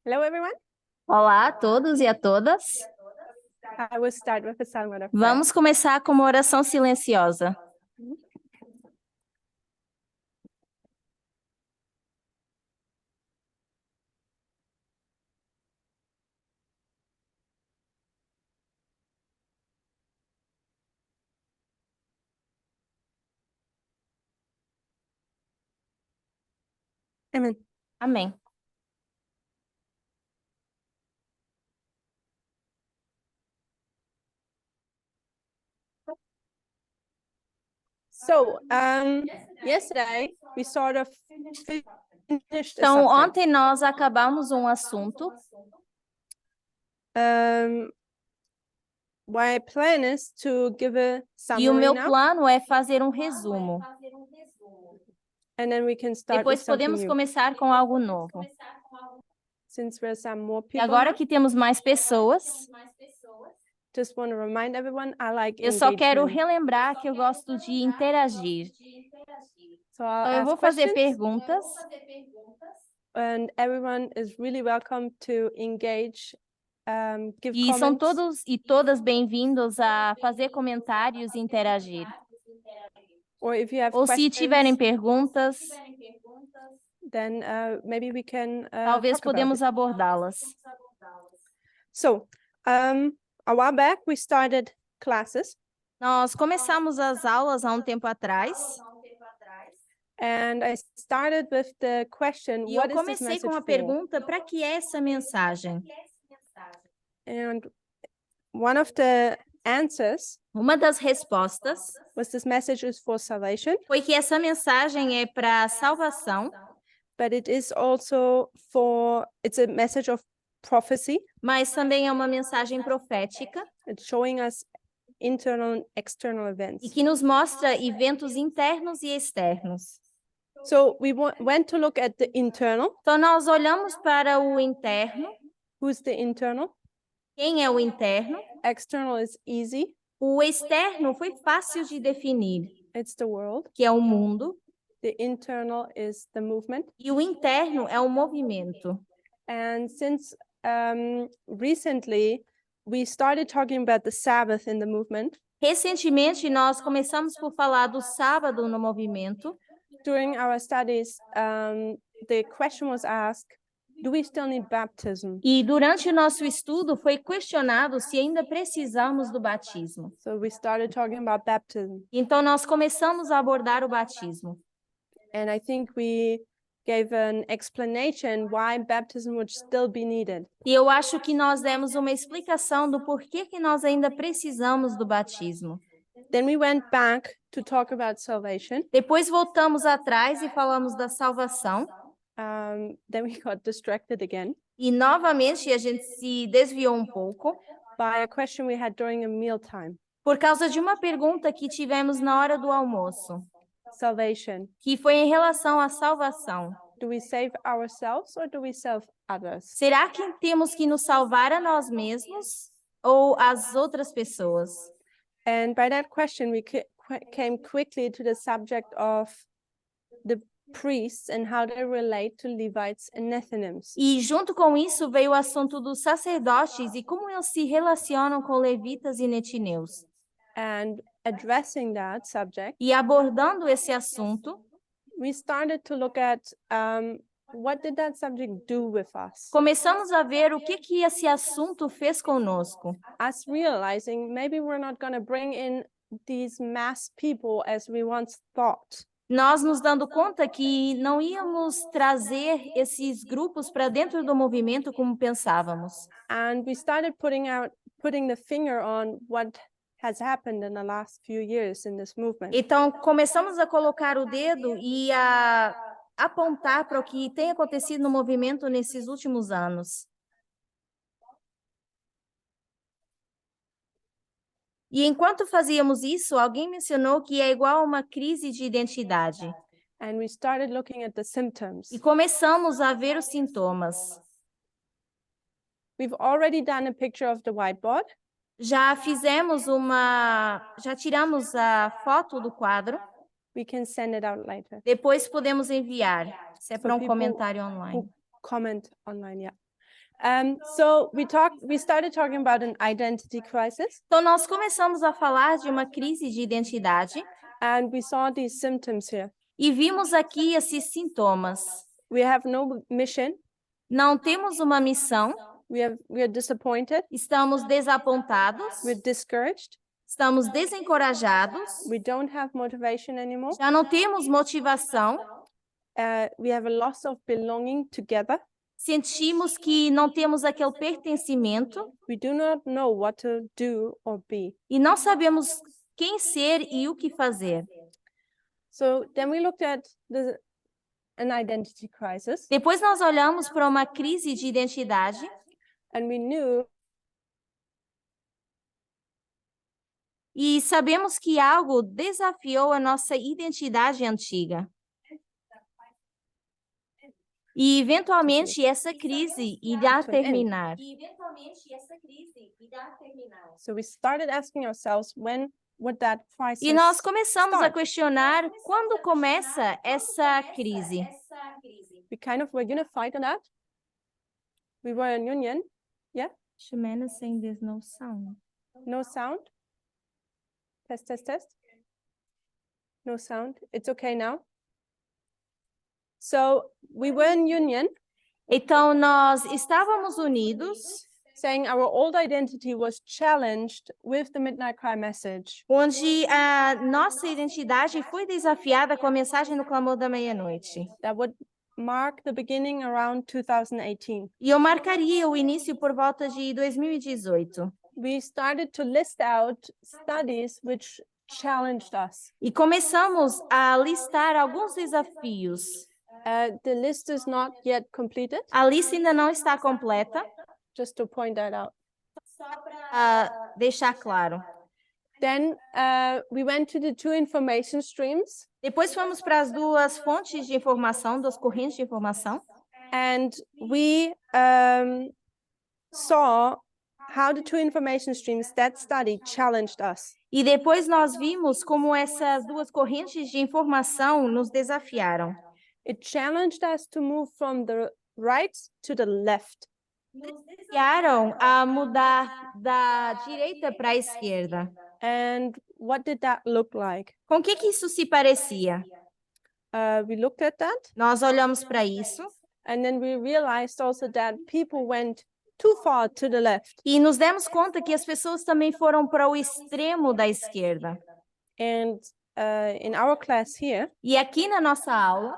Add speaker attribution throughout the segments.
Speaker 1: Hello, everyone.
Speaker 2: Olá a todos e a todas.
Speaker 1: I will start with a silent prayer.
Speaker 2: Vamos começar com uma oração silenciosa.
Speaker 1: Amen.
Speaker 2: Amém.
Speaker 1: So, yesterday we sort of finished a
Speaker 2: Então,
Speaker 1: subject.
Speaker 2: ontem nós acabamos um assunto.
Speaker 1: My plan is to give a
Speaker 2: E o
Speaker 1: summary
Speaker 2: meu
Speaker 1: now,
Speaker 2: plano é fazer um resumo.
Speaker 1: and then we can start with
Speaker 2: Depois
Speaker 1: something
Speaker 2: podemos
Speaker 1: new.
Speaker 2: começar com algo novo.
Speaker 1: Since there's some more
Speaker 2: E
Speaker 1: people
Speaker 2: agora
Speaker 1: now,
Speaker 2: que temos mais pessoas,
Speaker 1: just want to remind everyone I like
Speaker 2: eu só quero
Speaker 1: engagement.
Speaker 2: relembrar que eu gosto de interagir.
Speaker 1: So I'll
Speaker 2: Então, eu vou
Speaker 1: ask
Speaker 2: fazer
Speaker 1: questions,
Speaker 2: perguntas
Speaker 1: and everyone is really welcome to engage, give
Speaker 2: e são
Speaker 1: comments.
Speaker 2: todos e todas bem-vindos a fazer comentários e interagir.
Speaker 1: Or if you have
Speaker 2: Ou se tiverem
Speaker 1: questions,
Speaker 2: perguntas,
Speaker 1: then maybe we can
Speaker 2: talvez
Speaker 1: talk about it.
Speaker 2: podemos abordá-las.
Speaker 1: So, a while back we started classes,
Speaker 2: Nós começamos as aulas há um tempo atrás
Speaker 1: and I started with the question,
Speaker 2: e eu
Speaker 1: what is this
Speaker 2: comecei com
Speaker 1: message
Speaker 2: a
Speaker 1: for?
Speaker 2: pergunta: para que é essa mensagem?
Speaker 1: And one of the answers
Speaker 2: Uma das respostas
Speaker 1: was this message is for salvation,
Speaker 2: foi que essa mensagem é para salvação,
Speaker 1: but it is also it's a message of prophecy.
Speaker 2: mas também é uma mensagem profética
Speaker 1: It's showing us internal and external
Speaker 2: e
Speaker 1: events.
Speaker 2: que nos mostra eventos internos e externos.
Speaker 1: So we went to look at the internal.
Speaker 2: Então, nós olhamos para o interno.
Speaker 1: Who's the internal?
Speaker 2: Quem é o interno?
Speaker 1: External is easy.
Speaker 2: O externo foi fácil de definir,
Speaker 1: It's the world.
Speaker 2: que é o mundo,
Speaker 1: The internal is the movement.
Speaker 2: e o interno é o movimento.
Speaker 1: And since recently we started talking about the Sabbath in the movement,
Speaker 2: Recentemente, nós começamos por falar do sábado no movimento.
Speaker 1: during our studies, the question was asked, do we still need baptism?
Speaker 2: E durante o nosso estudo foi questionado se ainda precisamos do batismo.
Speaker 1: So we started talking about baptism.
Speaker 2: Então nós começamos a abordar o batismo.
Speaker 1: And I think we gave an explanation why baptism would still be needed.
Speaker 2: E eu acho que nós demos uma explicação do porquê que nós ainda precisamos do batismo.
Speaker 1: Then we went back to talk about salvation.
Speaker 2: Depois voltamos atrás e falamos da salvação.
Speaker 1: Then we got distracted again
Speaker 2: E novamente a gente se desviou um pouco
Speaker 1: by a question we had during a mealtime.
Speaker 2: por causa de uma pergunta que tivemos na hora do almoço,
Speaker 1: Salvation.
Speaker 2: que foi em relação à salvação.
Speaker 1: Do we save ourselves or do we save others?
Speaker 2: Será que temos que nos salvar a nós mesmos ou as outras pessoas?
Speaker 1: And by that question, we came quickly to the subject of the priests and how they relate to Levites and Nethinims.
Speaker 2: E junto com isso veio o assunto dos sacerdotes e como eles se relacionam com levitas e netineus.
Speaker 1: And addressing that subject,
Speaker 2: E abordando esse assunto,
Speaker 1: we started to look at what did that subject do with us?
Speaker 2: começamos a ver o que esse assunto fez conosco.
Speaker 1: Us realizing maybe we're not going to bring in these mass people as we once thought.
Speaker 2: Nós nos dando conta que não íamos trazer esses grupos para dentro do movimento como pensávamos.
Speaker 1: And we started putting the finger on what has happened in the last few years in this movement.
Speaker 2: Então, começamos a colocar o dedo e a apontar para o que tem acontecido no movimento nesses últimos anos. E enquanto fazíamos isso, alguém mencionou que é igual a uma crise de identidade.
Speaker 1: And we started looking at the symptoms.
Speaker 2: E começamos a ver os sintomas.
Speaker 1: We've already done a picture of the whiteboard.
Speaker 2: Já tiramos a foto do quadro.
Speaker 1: We can send it out later.
Speaker 2: Depois podemos enviar, se é para um
Speaker 1: people
Speaker 2: comentário online.
Speaker 1: Who comment online, yeah. So we started talking about an identity crisis,
Speaker 2: Então, nós começamos a falar de uma crise de identidade
Speaker 1: and we saw these symptoms here.
Speaker 2: e vimos aqui esses sintomas.
Speaker 1: We have no mission.
Speaker 2: Não temos uma missão,
Speaker 1: We are disappointed.
Speaker 2: estamos desapontados,
Speaker 1: We're discouraged.
Speaker 2: estamos desencorajados,
Speaker 1: We don't have motivation anymore.
Speaker 2: já não temos motivação,
Speaker 1: We have a loss of belonging together.
Speaker 2: sentimos que não temos aquele pertencimento
Speaker 1: We do not know what to do or be.
Speaker 2: e não sabemos quem ser e o que fazer.
Speaker 1: So then we looked at an identity crisis,
Speaker 2: Depois nós olhamos para uma crise de identidade
Speaker 1: and we knew
Speaker 2: e sabemos que algo desafiou a nossa identidade antiga. E eventualmente essa crise irá terminar.
Speaker 1: so we started asking ourselves, when would that crisis
Speaker 2: E nós começamos a
Speaker 1: start?
Speaker 2: questionar quando começa essa crise.
Speaker 1: We kind of were unified on that. We were in union. Yeah,
Speaker 2: Ximena saying there's no sound.
Speaker 1: no sound. Test, test, test. No sound. It's okay now. So we were in union,
Speaker 2: Então nós estávamos unidos,
Speaker 1: saying our old identity was challenged with the Midnight Cry message.
Speaker 2: onde a nossa identidade foi desafiada com a mensagem do clamor da meia-noite.
Speaker 1: That would mark the beginning around 2018.
Speaker 2: E eu marcaria o início por volta de 2018.
Speaker 1: We started to list out studies which challenged us.
Speaker 2: E começamos a listar alguns desafios.
Speaker 1: The list is not yet completed,
Speaker 2: A lista ainda não está completa,
Speaker 1: just to point that out.
Speaker 2: para deixar claro.
Speaker 1: Then we went to the two information streams,
Speaker 2: Depois fomos para as duas fontes de informação, duas correntes de informação,
Speaker 1: and we saw how the two information streams, that study challenged us.
Speaker 2: e depois nós vimos como essas duas correntes de informação nos desafiaram.
Speaker 1: It challenged us to move from the right to the left.
Speaker 2: Desafiaram a mudar da direita para a esquerda.
Speaker 1: And what did that look like?
Speaker 2: Com o que isso se parecia?
Speaker 1: We looked at that,
Speaker 2: Nós olhamos para isso
Speaker 1: and then we realized also that people went too far to the left.
Speaker 2: e nos demos conta que as pessoas também foram para o extremo da esquerda.
Speaker 1: And in our class here,
Speaker 2: E aqui na nossa aula,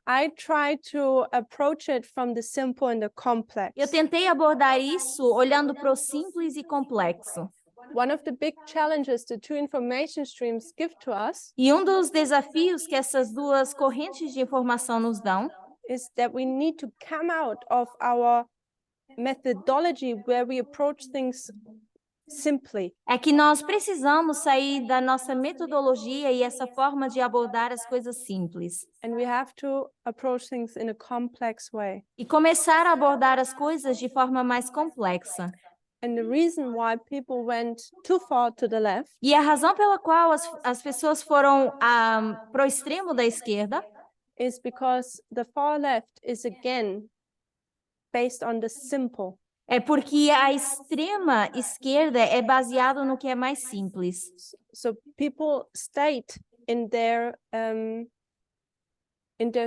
Speaker 1: I tried to approach it from the simple and the complex.
Speaker 2: eu tentei abordar isso olhando para o simples e complexo.
Speaker 1: One of the big challenges the two information streams give to us
Speaker 2: E um dos desafios que essas duas correntes de informação nos dão
Speaker 1: is that we need to come out of our methodology where we approach things simply.
Speaker 2: é que nós precisamos sair da nossa metodologia e essa forma de abordar as coisas simples
Speaker 1: And we have to approach things in a complex way.
Speaker 2: e começar a abordar as coisas de forma mais complexa.
Speaker 1: And the reason why people went too far to the left
Speaker 2: E a razão pela qual as pessoas foram para o extremo da esquerda
Speaker 1: is because the far left is again based on the simple.
Speaker 2: é porque a extrema esquerda é baseado no que é mais simples.
Speaker 1: So people state in their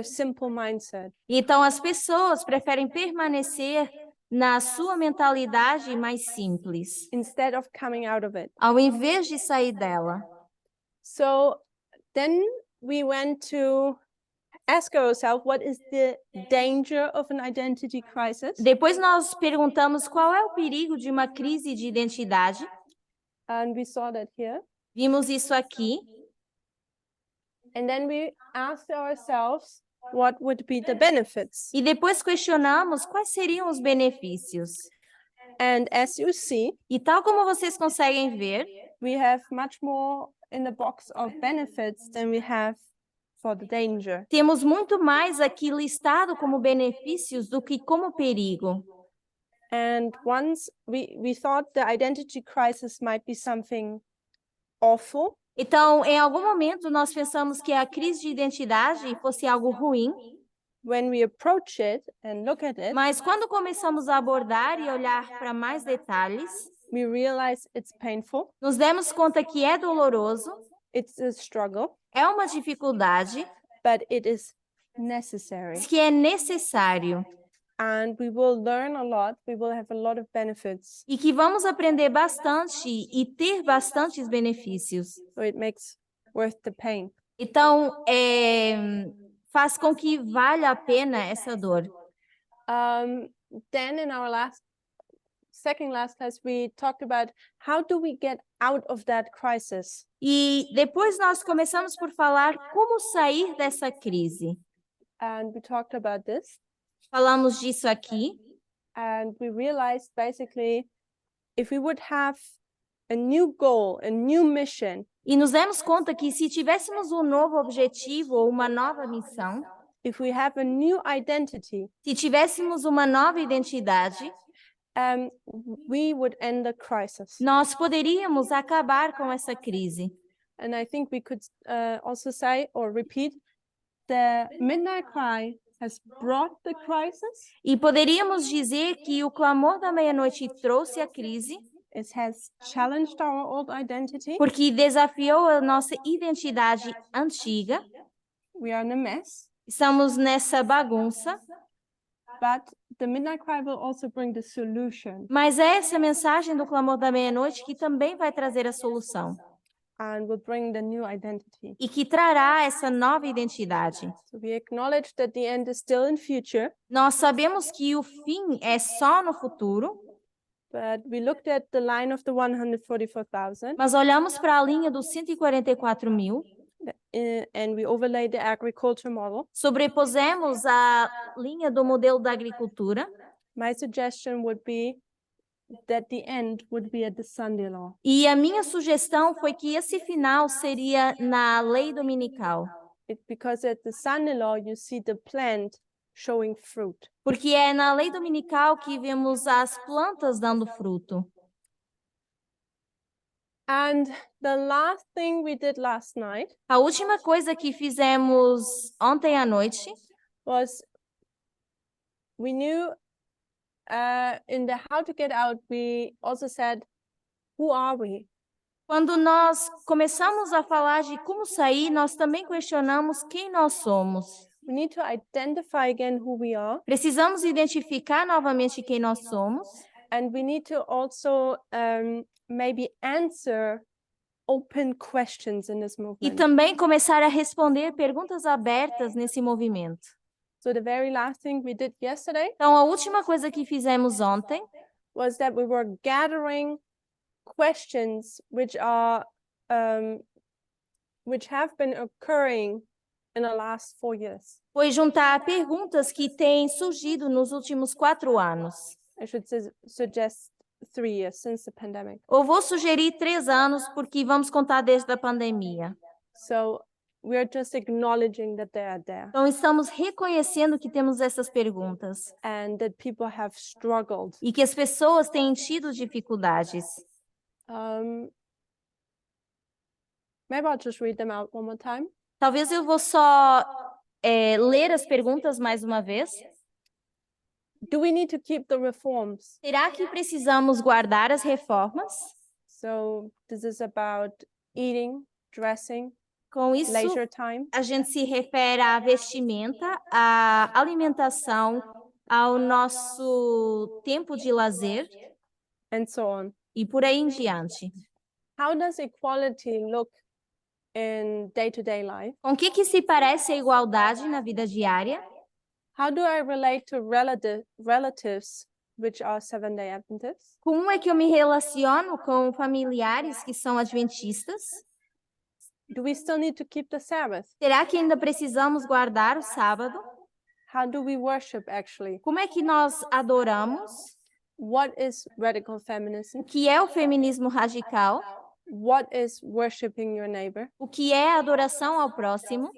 Speaker 1: simple mindset.
Speaker 2: Então as pessoas preferem permanecer na sua mentalidade mais simples,
Speaker 1: Instead of coming out of it.
Speaker 2: ao invés de sair dela.
Speaker 1: So then we went to ask ourselves, what is the danger of an identity crisis?
Speaker 2: Depois nós perguntamos qual é o perigo de uma crise de identidade.
Speaker 1: And we saw that here.
Speaker 2: Vimos isso aqui.
Speaker 1: And then we asked ourselves, what would be the benefits?
Speaker 2: E depois questionamos quais seriam os benefícios.
Speaker 1: And as you see,
Speaker 2: E tal como vocês conseguem ver,
Speaker 1: we have much more in the box of benefits than we have for the danger.
Speaker 2: temos muito mais aqui listado como benefícios do que como perigo.
Speaker 1: And once we thought the identity crisis might be something awful,
Speaker 2: Então, em algum momento, nós pensamos que a crise de identidade fosse algo ruim,
Speaker 1: when we approach it and look at it,
Speaker 2: Mas quando começamos a abordar e olhar para mais detalhes,
Speaker 1: we realize it's painful,
Speaker 2: nos demos conta que é doloroso,
Speaker 1: it's a struggle,
Speaker 2: é uma dificuldade,
Speaker 1: but it is necessary.
Speaker 2: que é necessário
Speaker 1: And we will learn a lot, we will have a lot of benefits.
Speaker 2: e que vamos aprender bastante e ter bastantes benefícios.
Speaker 1: So it makes worth the pain.
Speaker 2: Então, faz com que valha a pena essa dor.
Speaker 1: Then in our second last class, we talked about how do we get out of that crisis?
Speaker 2: E depois nós começamos por falar como sair dessa crise.
Speaker 1: And we talked about this.
Speaker 2: Falamos disso aqui.
Speaker 1: And we realized basically, if we would have a new goal, a new mission,
Speaker 2: E nos demos conta que se tivéssemos um novo objetivo ou uma nova missão,
Speaker 1: if we have a new identity,
Speaker 2: se tivéssemos uma nova identidade,
Speaker 1: we would end the crisis.
Speaker 2: nós poderíamos acabar com essa crise.
Speaker 1: And I think we could also say or repeat, the midnight cry has brought the crisis.
Speaker 2: E poderíamos dizer que o clamor da meia-noite trouxe a crise,
Speaker 1: It has challenged our old identity.
Speaker 2: porque desafiou a nossa identidade antiga.
Speaker 1: We are in a mess.
Speaker 2: Estamos nessa bagunça.
Speaker 1: But the midnight cry will also bring the solution.
Speaker 2: Mas é essa mensagem do clamor da meia-noite que também vai trazer a solução.
Speaker 1: And will bring the new identity.
Speaker 2: E que trará essa nova identidade.
Speaker 1: So we acknowledge that the end is still in future.
Speaker 2: Nós sabemos que o fim é só no futuro.
Speaker 1: But we looked at the line of the 144,000.
Speaker 2: Mas olhamos para a linha dos 144.000.
Speaker 1: And we overlaid the agriculture model.
Speaker 2: Sobrepusemos a linha do modelo da agricultura.
Speaker 1: My suggestion would be that the end would be at the Sunday law.
Speaker 2: E a minha sugestão foi que esse final seria na lei dominical.
Speaker 1: Because at the Sunday law you see the plant showing fruit.
Speaker 2: Porque é na lei dominical que vemos as plantas dando fruto.
Speaker 1: And the last thing we did last night
Speaker 2: A última coisa que fizemos ontem à noite
Speaker 1: was we knew in the how to get out, we also said, who are we?
Speaker 2: quando nós começamos a falar de como sair, nós também questionamos quem nós somos.
Speaker 1: We need to identify again who we are.
Speaker 2: Precisamos identificar novamente quem nós somos.
Speaker 1: And we need to also maybe answer open questions in this
Speaker 2: E
Speaker 1: movement.
Speaker 2: também começar a responder perguntas abertas nesse movimento.
Speaker 1: So the very last thing we did yesterday
Speaker 2: Então, a última coisa que fizemos ontem
Speaker 1: was that we were gathering questions which are which have been occurring in the last 4 years.
Speaker 2: foi juntar perguntas que têm surgido nos últimos 4 anos.
Speaker 1: I should suggest 3 years since the pandemic.
Speaker 2: Eu vou sugerir 3 anos, porque vamos contar desde a pandemia.
Speaker 1: So we are just acknowledging that they are there
Speaker 2: Então, estamos reconhecendo que temos essas perguntas
Speaker 1: and that people have struggled.
Speaker 2: e que as pessoas têm tido dificuldades.
Speaker 1: Maybe I'll just read them out one more time.
Speaker 2: Talvez eu vou só ler as perguntas mais uma vez.
Speaker 1: Do we need to keep the reforms?
Speaker 2: Será que precisamos guardar as reformas?
Speaker 1: So this is about eating, dressing,
Speaker 2: Com isso,
Speaker 1: leisure time,
Speaker 2: a gente se refere à vestimenta, à alimentação, ao nosso tempo de lazer
Speaker 1: and so on.
Speaker 2: e por aí em diante.
Speaker 1: How does equality look in day-to-day life?
Speaker 2: Com o que se parece a igualdade na vida diária?
Speaker 1: How do I relate to relatives which are Seventh-day Adventists?
Speaker 2: Como é que eu me relaciono com familiares que são adventistas?
Speaker 1: Do we still need to keep the Sabbath?
Speaker 2: Será que ainda precisamos guardar o sábado?
Speaker 1: How do we worship actually?
Speaker 2: Como é que nós adoramos?
Speaker 1: What is radical feminism?
Speaker 2: O que é o feminismo radical?
Speaker 1: What is worshiping your neighbor?
Speaker 2: O que é a adoração ao próximo?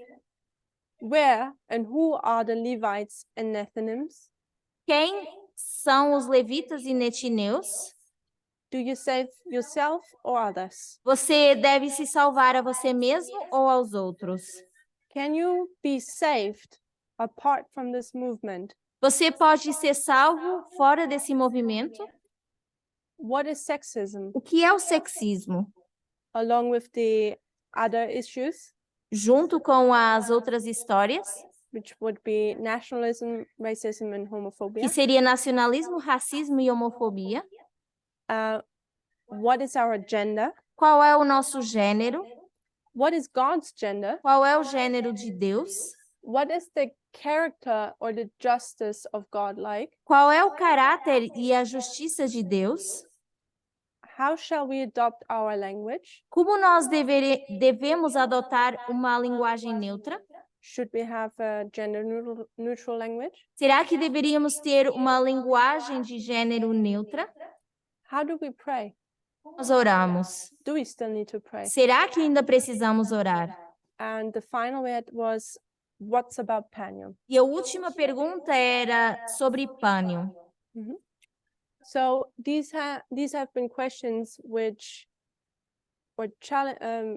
Speaker 1: Where and who are the Levites and Nethinims?
Speaker 2: Quem são os levitas e netineus?
Speaker 1: Do you save yourself or others?
Speaker 2: Você deve se salvar a você mesmo ou aos outros?
Speaker 1: Can you be saved apart from this movement?
Speaker 2: Você pode ser salvo fora desse movimento?
Speaker 1: What is sexism?
Speaker 2: O que é o sexismo?
Speaker 1: Along with the other issues,
Speaker 2: Junto com as outras histórias,
Speaker 1: which would be nationalism, racism, and
Speaker 2: que
Speaker 1: homophobia.
Speaker 2: seria nacionalismo, racismo e homofobia.
Speaker 1: What is our gender?
Speaker 2: Qual é o nosso gênero?
Speaker 1: What is God's gender?
Speaker 2: Qual é o gênero de Deus?
Speaker 1: What is the character or the justice of God like?
Speaker 2: Qual é o caráter e a justiça de Deus?
Speaker 1: How shall we adopt our language?
Speaker 2: Como nós devemos adotar uma linguagem neutra?
Speaker 1: Should we have a gender neutral language?
Speaker 2: Será que deveríamos ter uma linguagem de gênero neutra?
Speaker 1: How do we pray?
Speaker 2: Nós oramos.
Speaker 1: Do we still need to pray?
Speaker 2: Será que ainda precisamos orar?
Speaker 1: And the final bit was, what's about Panion?
Speaker 2: E a última pergunta era sobre pânio.
Speaker 1: So these have been questions which or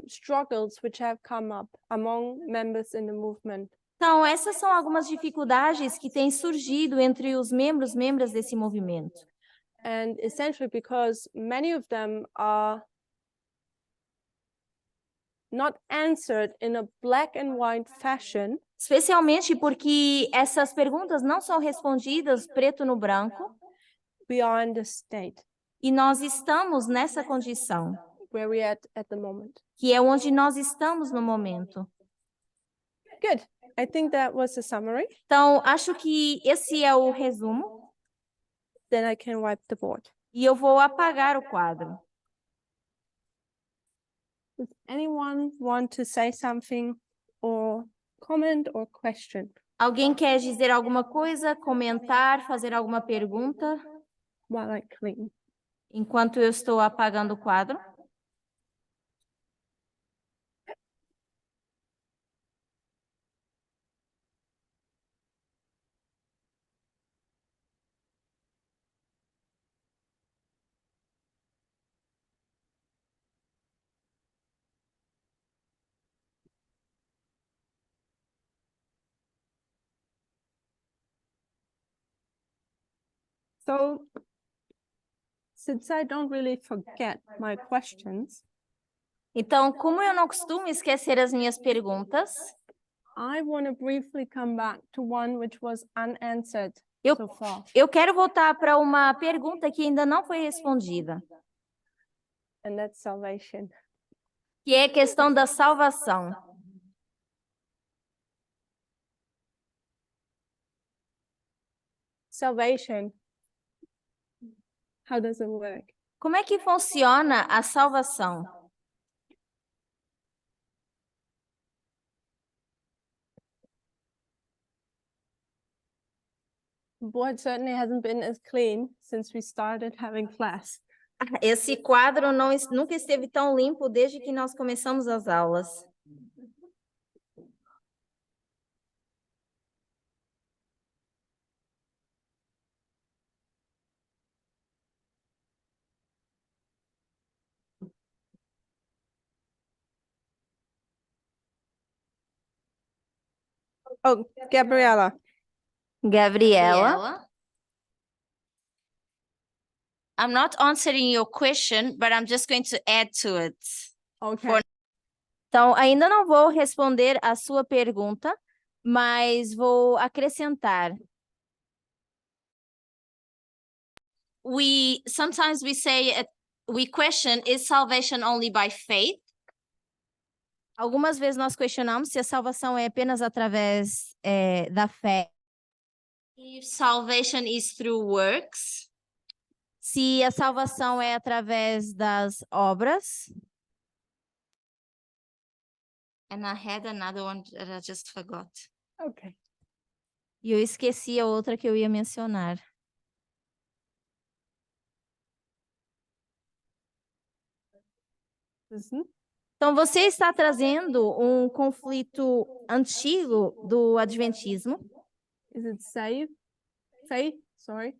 Speaker 1: struggles which have come up among members in the movement.
Speaker 2: Então, essas são algumas dificuldades que têm surgido entre os membros desse movimento.
Speaker 1: And essentially because many of them are not answered in a black and white fashion.
Speaker 2: Especialmente porque essas perguntas não são respondidas preto no branco.
Speaker 1: We are in the state
Speaker 2: E nós estamos nessa condição,
Speaker 1: where we are at the moment.
Speaker 2: que é onde nós estamos no momento.
Speaker 1: Good. I think that was a summary.
Speaker 2: Então, acho que esse é o resumo.
Speaker 1: Then I can wipe the board.
Speaker 2: E eu vou apagar o quadro.
Speaker 1: Does anyone want to say something or comment or question?
Speaker 2: Alguém quer dizer alguma coisa, comentar, fazer alguma pergunta?
Speaker 1: While I clean.
Speaker 2: Enquanto eu estou apagando o quadro.
Speaker 1: So, since I don't really forget my questions,
Speaker 2: Então, como eu não costumo esquecer as minhas perguntas,
Speaker 1: I want to briefly come back to one which was unanswered
Speaker 2: eu,
Speaker 1: so far.
Speaker 2: eu quero voltar para uma pergunta que ainda não foi respondida,
Speaker 1: And that's salvation.
Speaker 2: que é a questão da salvação.
Speaker 1: Salvation. How does it work?
Speaker 2: Como é que funciona a salvação?
Speaker 1: The board certainly hasn't been as clean since we started having class.
Speaker 2: Esse quadro nunca esteve tão limpo desde que nós começamos as aulas.
Speaker 1: Oh, Gabriela.
Speaker 2: Gabriela. I'm not answering your question, but I'm just going to add to it.
Speaker 1: Okay.
Speaker 2: Então, ainda não vou responder a sua pergunta, mas vou acrescentar. Sometimes we say, we question, is salvation only by faith? Algumas vezes nós questionamos se a salvação é apenas através da fé. If salvation is through works. Se a salvação é através das obras. And I had another one that I just forgot.
Speaker 1: Okay.
Speaker 2: E eu esqueci a outra que eu ia mencionar. Então, você está trazendo um conflito antigo do adventismo.
Speaker 1: Is it faith, sorry,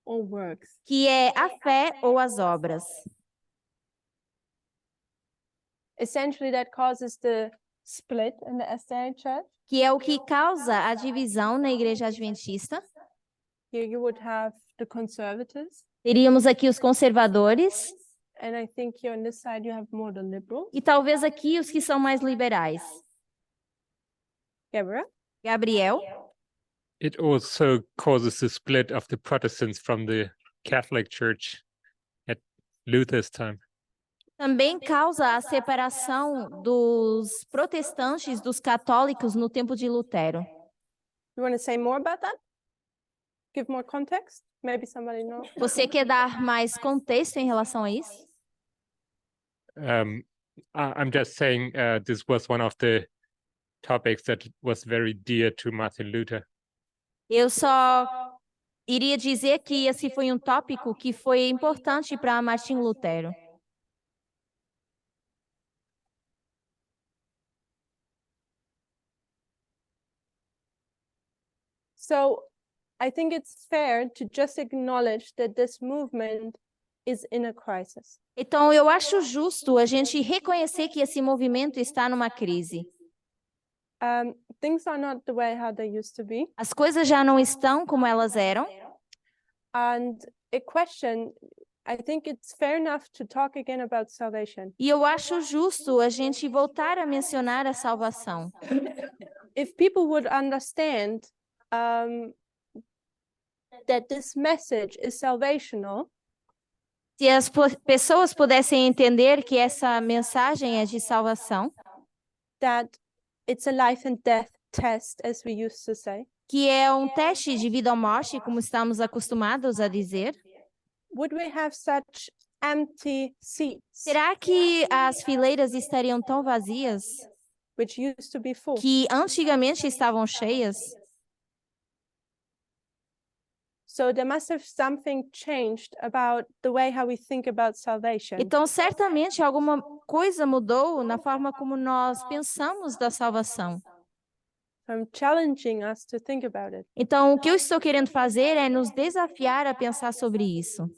Speaker 1: or works?
Speaker 2: Que é a fé ou as obras.
Speaker 1: Essentially, that causes the split in the SDA church.
Speaker 2: que é o que causa a divisão na igreja adventista.
Speaker 1: Here you would have the conservatives,
Speaker 2: Teríamos aqui os conservadores
Speaker 1: and I think here on this side you have more the liberals.
Speaker 2: e talvez aqui os que são mais liberais.
Speaker 1: Gabriel?
Speaker 2: Gabriel?
Speaker 3: It also causes the split of the Protestants from the Catholic Church at Luther's time.
Speaker 2: Também causa a separação dos protestantes dos católicos no tempo de Lutero.
Speaker 1: You want to say more about that? Give more context? Maybe somebody knows.
Speaker 2: Você quer dar mais contexto em relação a isso?
Speaker 3: I'm just saying this was one of the topics that was very dear to Martin Luther.
Speaker 2: Eu só iria dizer que esse foi um tópico que foi importante para Martim Lutero.
Speaker 1: So I think it's fair to just acknowledge that this movement is in a crisis.
Speaker 2: Então, eu acho justo a gente reconhecer que esse movimento está numa crise.
Speaker 1: Things are not the way how they used to be.
Speaker 2: As coisas já não estão como elas eram.
Speaker 1: And a question, I think it's fair enough to talk again about salvation.
Speaker 2: E eu acho justo a gente voltar a mencionar a salvação.
Speaker 1: If people would understand that this message is salvational,
Speaker 2: Se as pessoas pudessem entender que essa mensagem é de salvação,
Speaker 1: that it's a life and death test, as we used to say,
Speaker 2: que é um teste de vida ou morte, como estamos acostumados a dizer,
Speaker 1: would we have such empty seats,
Speaker 2: será que as fileiras estariam tão vazias
Speaker 1: which used to be full?
Speaker 2: que antigamente estavam cheias?
Speaker 1: So there must have something changed about the way how we think about salvation.
Speaker 2: Então, certamente alguma coisa mudou na forma como nós pensamos da salvação.
Speaker 1: So I'm challenging us to think about it.
Speaker 2: Então, o que eu estou querendo fazer é nos desafiar a pensar sobre isso.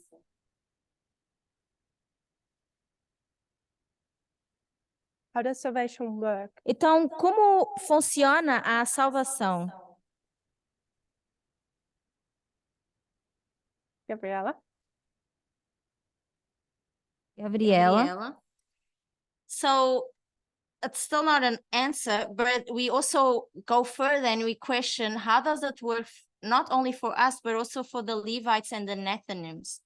Speaker 1: How does salvation work?
Speaker 2: Então, como funciona a salvação?
Speaker 1: Gabriela?
Speaker 2: Gabriela? So, it's still not an answer, but we also go further and we question how does it work not only for us, but also for the Levites and the Nethinims?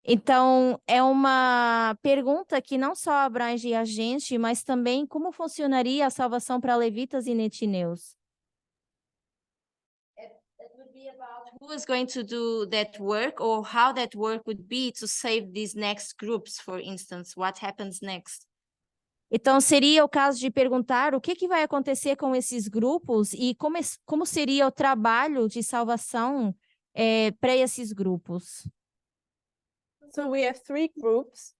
Speaker 2: Então, é uma pergunta que não só abrange a gente, mas também como funcionaria a salvação para levitas e netineus. It would be about who is going to do that work or how that work would be to save these next groups, for instance, what happens next? Então, seria o caso de perguntar o que vai acontecer com esses grupos e como seria o trabalho de salvação para esses grupos.
Speaker 1: So we have three groups.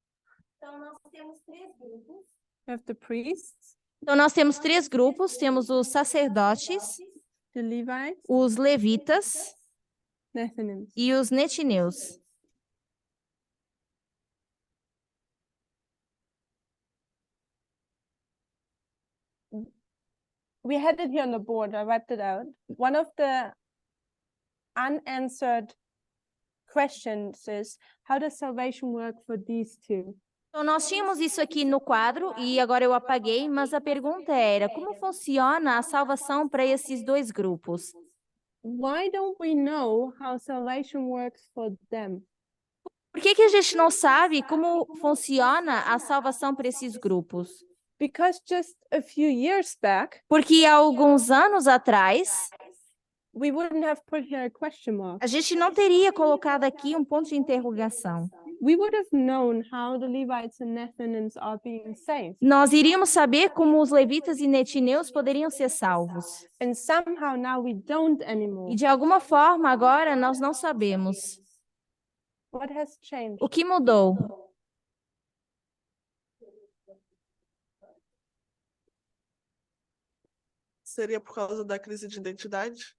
Speaker 2: Então, nós temos três grupos.
Speaker 1: We have the priests,
Speaker 2: Então, nós temos três grupos. Temos os sacerdotes,
Speaker 1: the Levites,
Speaker 2: os levitas
Speaker 1: Nethinims.
Speaker 2: e os netineus.
Speaker 1: We had it here on the board. I wiped it out. One of the unanswered questions is, how does salvation work for these two?
Speaker 2: Então, nós tínhamos isso aqui no quadro e agora eu apaguei, mas a pergunta era, como funciona a salvação para esses dois grupos?
Speaker 1: Why don't we know how salvation works for them?
Speaker 2: Por que a gente não sabe como funciona a salvação para esses grupos?
Speaker 1: Because just a few years back,
Speaker 2: Porque há alguns anos atrás,
Speaker 1: we wouldn't have put here a question mark.
Speaker 2: a gente não teria colocado aqui um ponto de interrogação.
Speaker 1: We would have known how the Levites and Nethinims are being saved.
Speaker 2: Nós iríamos saber como os levitas e netineus poderiam ser salvos.
Speaker 1: And somehow now we don't anymore.
Speaker 2: E de alguma forma agora nós não sabemos.
Speaker 1: What has changed?
Speaker 2: O que mudou?
Speaker 4: Seria por causa da crise de identidade?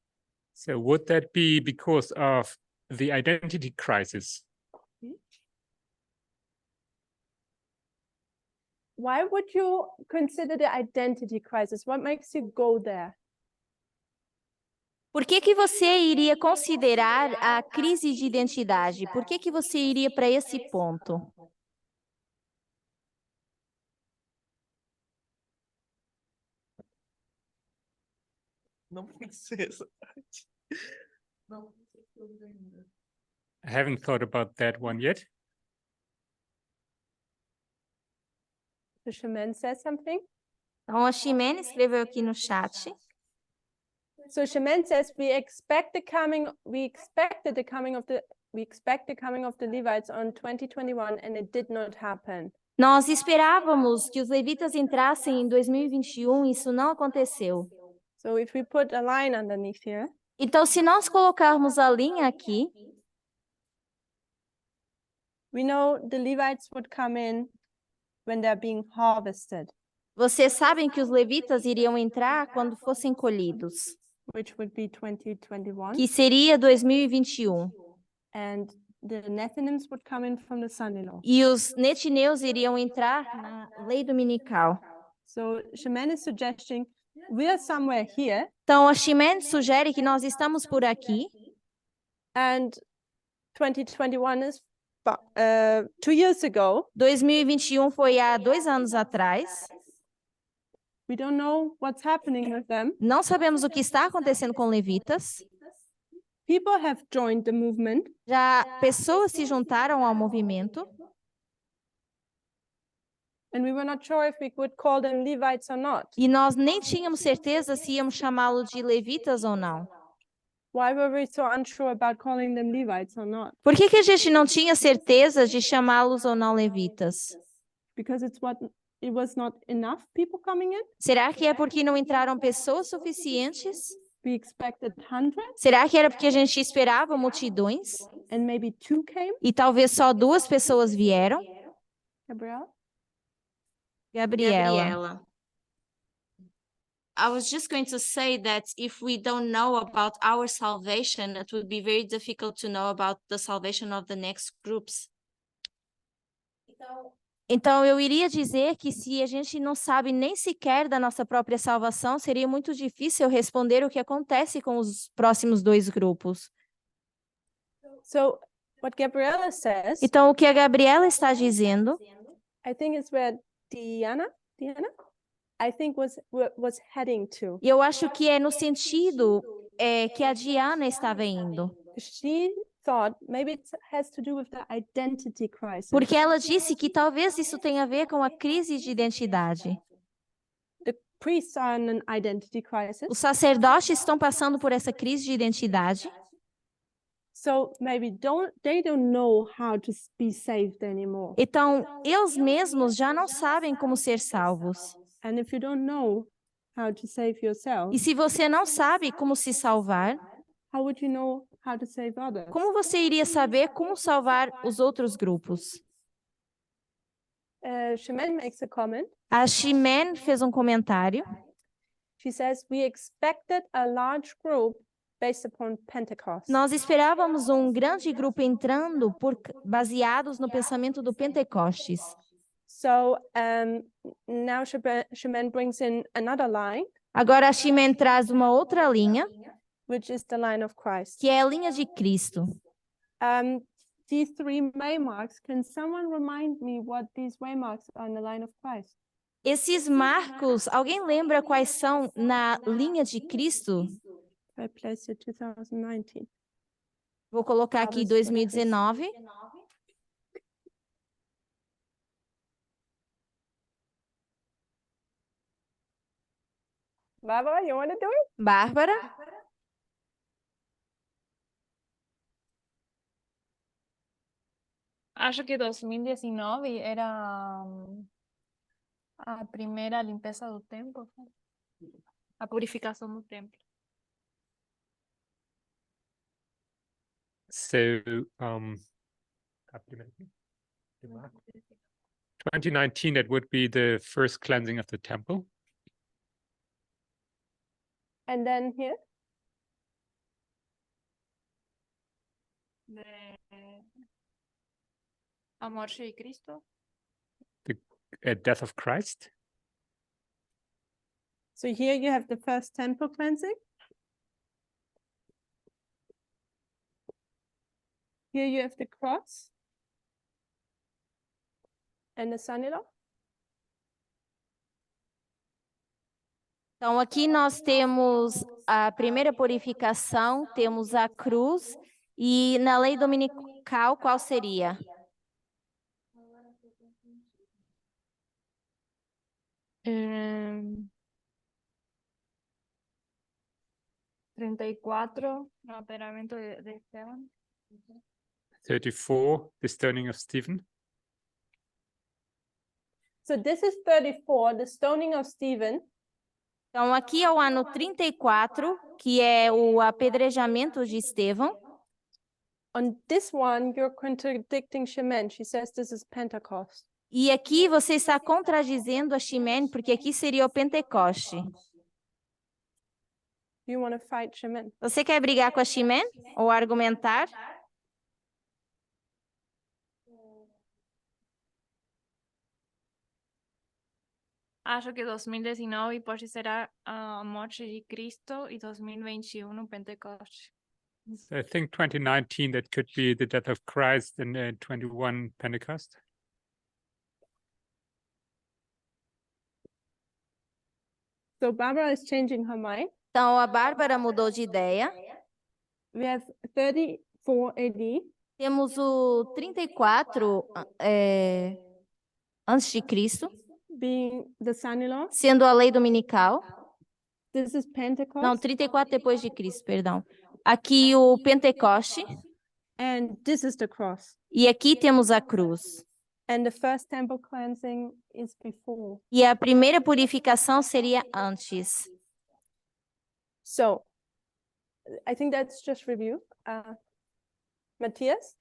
Speaker 3: So would that be because of the identity crisis?
Speaker 1: why would you consider the identity crisis? What makes you go there?
Speaker 2: Por que que você iria considerar a crise de identidade? Por que que você iria para esse ponto?
Speaker 4: Não pensei essa parte. Não pensei ainda.
Speaker 3: I haven't thought about that one yet.
Speaker 1: The shaman says something.
Speaker 2: Então, a Ximena escreveu aqui no chat.
Speaker 1: So shaman says we expect the coming of the Levites on 2021 and it did not happen.
Speaker 2: Nós esperávamos que os levitas entrassem em 2021 e isso não aconteceu.
Speaker 1: So if we put a line underneath here,
Speaker 2: Então, se nós colocarmos a linha aqui,
Speaker 1: we know the Levites would come in when they're being harvested,
Speaker 2: vocês sabem que os levitas iriam entrar quando fossem colhidos,
Speaker 1: which would be 2021,
Speaker 2: que seria 2021.
Speaker 1: and the Nethinims would come in from the son-in-law.
Speaker 2: E os netineus iriam entrar na lei dominical.
Speaker 1: So shaman is suggesting we are somewhere here,
Speaker 2: Então, a Ximena sugere que nós estamos por aqui,
Speaker 1: and 2021 is 2 years ago.
Speaker 2: 2021 foi há 2 anos atrás.
Speaker 1: We don't know what's happening with them.
Speaker 2: Não sabemos o que está acontecendo com levitas.
Speaker 1: People have joined the movement,
Speaker 2: Já pessoas se juntaram ao movimento
Speaker 1: and we were not sure if we could call them Levites or not.
Speaker 2: e nós nem tínhamos certeza se íamos chamá-lo de levitas ou não.
Speaker 1: Why were we so unsure about calling them Levites or not?
Speaker 2: Por que que a gente não tinha certeza de chamá-los ou não levitas?
Speaker 1: Because it was not enough people coming in.
Speaker 2: Será que é porque não entraram pessoas suficientes?
Speaker 1: We expected hundreds,
Speaker 2: Será que era porque a gente esperava multidões
Speaker 1: and maybe 2 came.
Speaker 2: e talvez só 2 pessoas vieram?
Speaker 1: Gabrielle?
Speaker 2: Gabriela.
Speaker 5: I was just going to say that if we don't know about our salvation, it would be very difficult to know about the salvation of the next groups.
Speaker 2: Então, eu iria dizer que se a gente não sabe nem sequer da nossa própria salvação, seria muito difícil responder o que acontece com os próximos 2 grupos.
Speaker 1: So what Gabriella says,
Speaker 2: Então, o que a Gabriela está dizendo,
Speaker 1: I think is where Diana, I think was heading to.
Speaker 2: eu acho que é no sentido que a Diana estava indo.
Speaker 1: She thought maybe it has to do with the identity crisis.
Speaker 2: Porque ela disse que talvez isso tenha a ver com a crise de identidade.
Speaker 1: The priests are in an identity crisis.
Speaker 2: Os sacerdotes estão passando por essa crise de identidade.
Speaker 1: So maybe they don't know how to be saved anymore.
Speaker 2: Então, eles mesmos já não sabem como ser salvos.
Speaker 1: And if you don't know how to save yourself,
Speaker 2: E se você não sabe como se salvar,
Speaker 1: how would you know how to save others?
Speaker 2: como você iria saber como salvar os outros grupos?
Speaker 1: Shemin makes a comment.
Speaker 2: A Ximen fez um comentário.
Speaker 1: She says, we expected a large group based upon Pentecost.
Speaker 2: Nós esperávamos um grande grupo entrando baseados no pensamento do Pentecostes.
Speaker 1: So now Shemin brings in another line,
Speaker 2: Agora a Ximen traz uma outra linha,
Speaker 1: which is the line of Christ.
Speaker 2: que é a linha de Cristo.
Speaker 1: These 3 waymarks, can someone remind me what these waymarks are in the line of Christ?
Speaker 2: Esses marcos, alguém lembra quais são na linha de Cristo?
Speaker 1: I place it 2019.
Speaker 2: Vou colocar aqui 2019.
Speaker 1: Barbara, you want to do it?
Speaker 2: Bárbara?
Speaker 6: Acho que 2019 era a primeira limpeza do templo, a purificação do templo.
Speaker 3: So, 2019, that would be the first cleansing of the temple.
Speaker 1: And then here?
Speaker 6: A morte de Cristo.
Speaker 3: The death of Christ.
Speaker 1: So here you have the first temple cleansing. Here you have the cross and the son-in-law.
Speaker 2: Então, aqui nós temos a primeira purificação, temos a cruz, e na lei dominical, qual seria?
Speaker 6: Em, 34, no aperamento de Esteban.
Speaker 3: 34, the stoning of Stephen.
Speaker 1: So this is 34, the stoning of Stephen.
Speaker 2: Então, aqui é o ano 34, que é o apedrejamento de Estevão.
Speaker 1: On this one, you're contradicting Shemen. She says this is Pentecost.
Speaker 2: E aqui você está contradizendo a Ximene, porque aqui seria o Pentecoste.
Speaker 1: You want to fight Shemen?
Speaker 2: Você quer brigar com a Ximene ou argumentar?
Speaker 6: Acho que 2019 pode ser a morte de Cristo e 2021 o Pentecoste.
Speaker 3: I think 2019, that could be the death of Christ, and 21 Pentecost.
Speaker 1: So Barbara is changing her mind.
Speaker 2: Então, a Bárbara mudou de ideia.
Speaker 1: We have 34 AD.
Speaker 2: Temos o 34 antes de Cristo,
Speaker 1: being the son-in-law.
Speaker 2: sendo a lei dominical.
Speaker 1: This is Pentecost.
Speaker 2: Não, 34 depois de Cristo, perdão. Aqui o Pentecoste.
Speaker 1: And this is the cross.
Speaker 2: E aqui temos a cruz.
Speaker 1: And the first temple cleansing is before.
Speaker 2: E a primeira purificação seria antes.
Speaker 1: So I think that's just review. Matthias?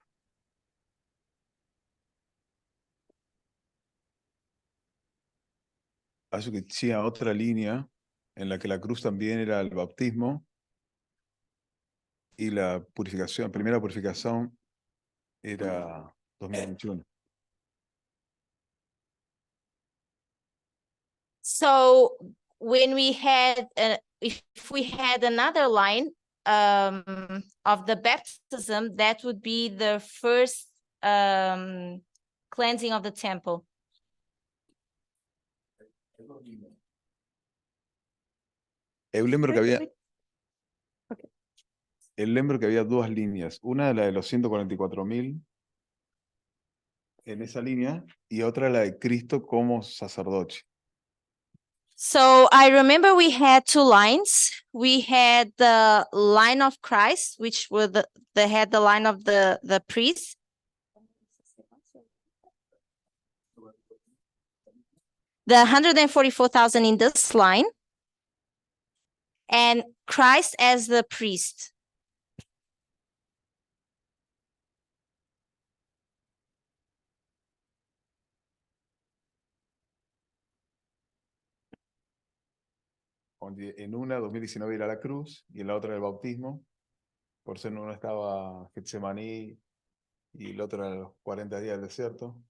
Speaker 7: Acho que tinha otra línea en la que la cruz también era el bautismo y la purificación, primera purificación era 2021.
Speaker 2: So when we had, if we had another line of the baptism, that would be the first cleansing of the temple.
Speaker 7: Eu lembro que había,
Speaker 1: Okay.
Speaker 7: eu lembro que había dos líneas, una la de los 144.000 en esa línea y otra la de Cristo como sacerdote.
Speaker 2: So I remember we had two lines. We had the line of Christ, which were they had the line of the priest. The 144,000 in this line. And Christ as the priest.
Speaker 7: Donde en una 2019 era la cruz y en la otra era el bautismo. Por ser en una estaba Getsemaní y el otro era los 40 días del desierto.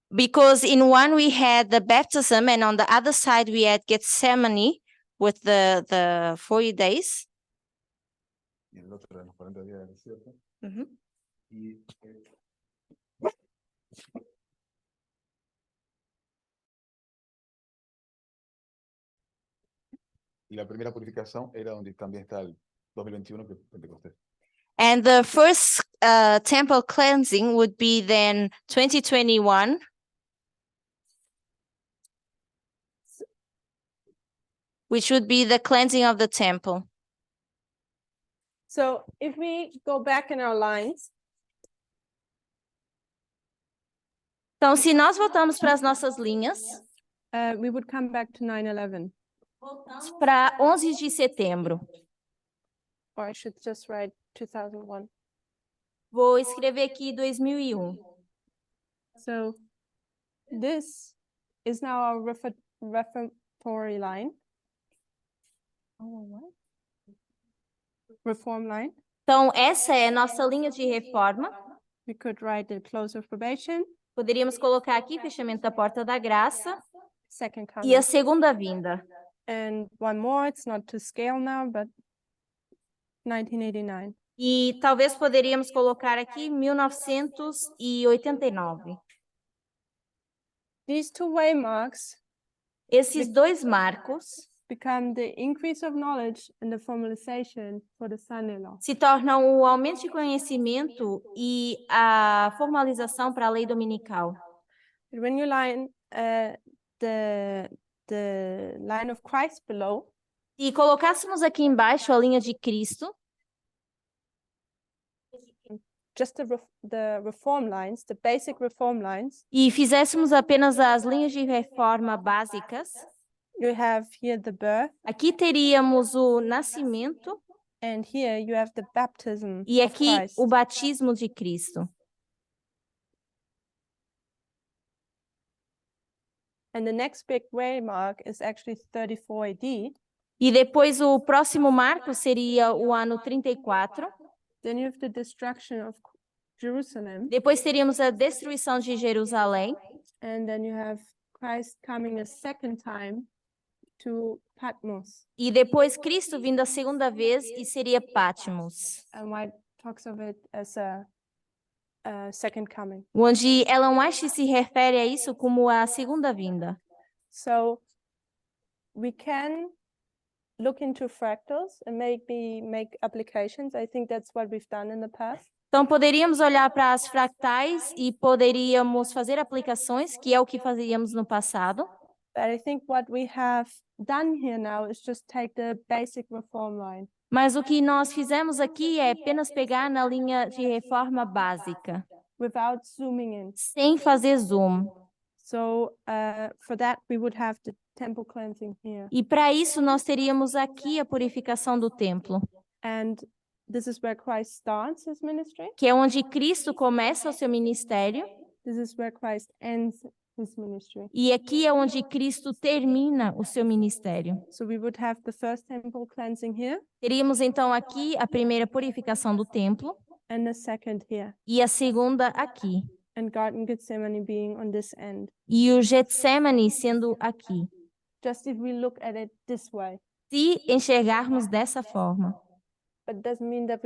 Speaker 2: Because in one we had the baptism and on the other side we had Gethsemane with the 40 days.
Speaker 7: Y el otro era los 40 días del desierto.
Speaker 2: Mhm.
Speaker 7: Y la primera purificación era donde también está el 2021, que es Pentecostés.
Speaker 2: And the first temple cleansing would be then 2021. Which would be the cleansing of the temple.
Speaker 1: So if we go back in our lines,
Speaker 2: Então, se nós voltamos para as nossas linhas,
Speaker 1: we would come back to 9/11.
Speaker 2: para 11 de setembro.
Speaker 1: Or I should just write 2001.
Speaker 2: Vou escrever aqui 2001.
Speaker 1: So this is now our reformatory line. Oh, what? Reform line.
Speaker 2: Então, essa é a nossa linha de reforma.
Speaker 1: We could write the close of probation.
Speaker 2: Poderíamos colocar aqui fechamento da porta da graça
Speaker 1: second
Speaker 2: e
Speaker 1: coming.
Speaker 2: a segunda vinda.
Speaker 1: And one more, it's not to scale now, but 1989.
Speaker 2: E talvez poderíamos colocar aqui 1989.
Speaker 1: These two waymarks
Speaker 2: Esses dois marcos
Speaker 1: become the increase of knowledge and the formalization for the Sunday law.
Speaker 2: se tornam o aumento de conhecimento e a formalização para a lei dominical.
Speaker 1: But when you line the line of Christ below,
Speaker 2: Se colocássemos aqui embaixo a linha de Cristo,
Speaker 1: just the reform lines, the basic reform lines,
Speaker 2: e fizéssemos apenas as linhas de reforma básicas,
Speaker 1: you have here the birth,
Speaker 2: aqui teríamos o nascimento
Speaker 1: and here you have the baptism
Speaker 2: e
Speaker 1: of
Speaker 2: aqui
Speaker 1: Christ.
Speaker 2: o batismo de Cristo.
Speaker 1: And the next big waymark is actually 34 AD.
Speaker 2: E depois o próximo marco seria o ano 34.
Speaker 1: Then you have the destruction of Jerusalem,
Speaker 2: Depois teríamos a destruição de Jerusalém.
Speaker 1: and then you have Christ coming a second time to Patmos.
Speaker 2: E depois Cristo vindo a segunda vez e seria Patmos,
Speaker 1: And White talks of it as a second coming.
Speaker 2: onde Ellen White se refere a isso como a segunda vinda.
Speaker 1: So we can look into fractals and maybe make applications. I think that's what we've done in the past.
Speaker 2: Então poderíamos olhar para as fractais e poderíamos fazer aplicações, que é o que fazíamos no passado.
Speaker 1: But I think what we have done here now is just take the basic reform line.
Speaker 2: Mas o que nós fizemos aqui é apenas pegar na linha de reforma básica,
Speaker 1: Without zooming in.
Speaker 2: sem fazer zoom.
Speaker 1: So for that, we would have the temple cleansing here.
Speaker 2: E para isso nós teríamos aqui a purificação do templo,
Speaker 1: And this is where Christ starts his ministry.
Speaker 2: que é onde Cristo começa o seu ministério,
Speaker 1: This is where Christ ends his ministry.
Speaker 2: e aqui é onde Cristo termina o seu ministério.
Speaker 1: So we would have the first temple cleansing here
Speaker 2: Teríamos então aqui a primeira purificação do templo
Speaker 1: and the second here.
Speaker 2: e a segunda aqui.
Speaker 1: And Garden Gethsemane being on this end.
Speaker 2: E o Getsemane sendo aqui.
Speaker 1: Just if we look at it this way.
Speaker 2: Se enxergarmos dessa forma.
Speaker 1: But it doesn't mean that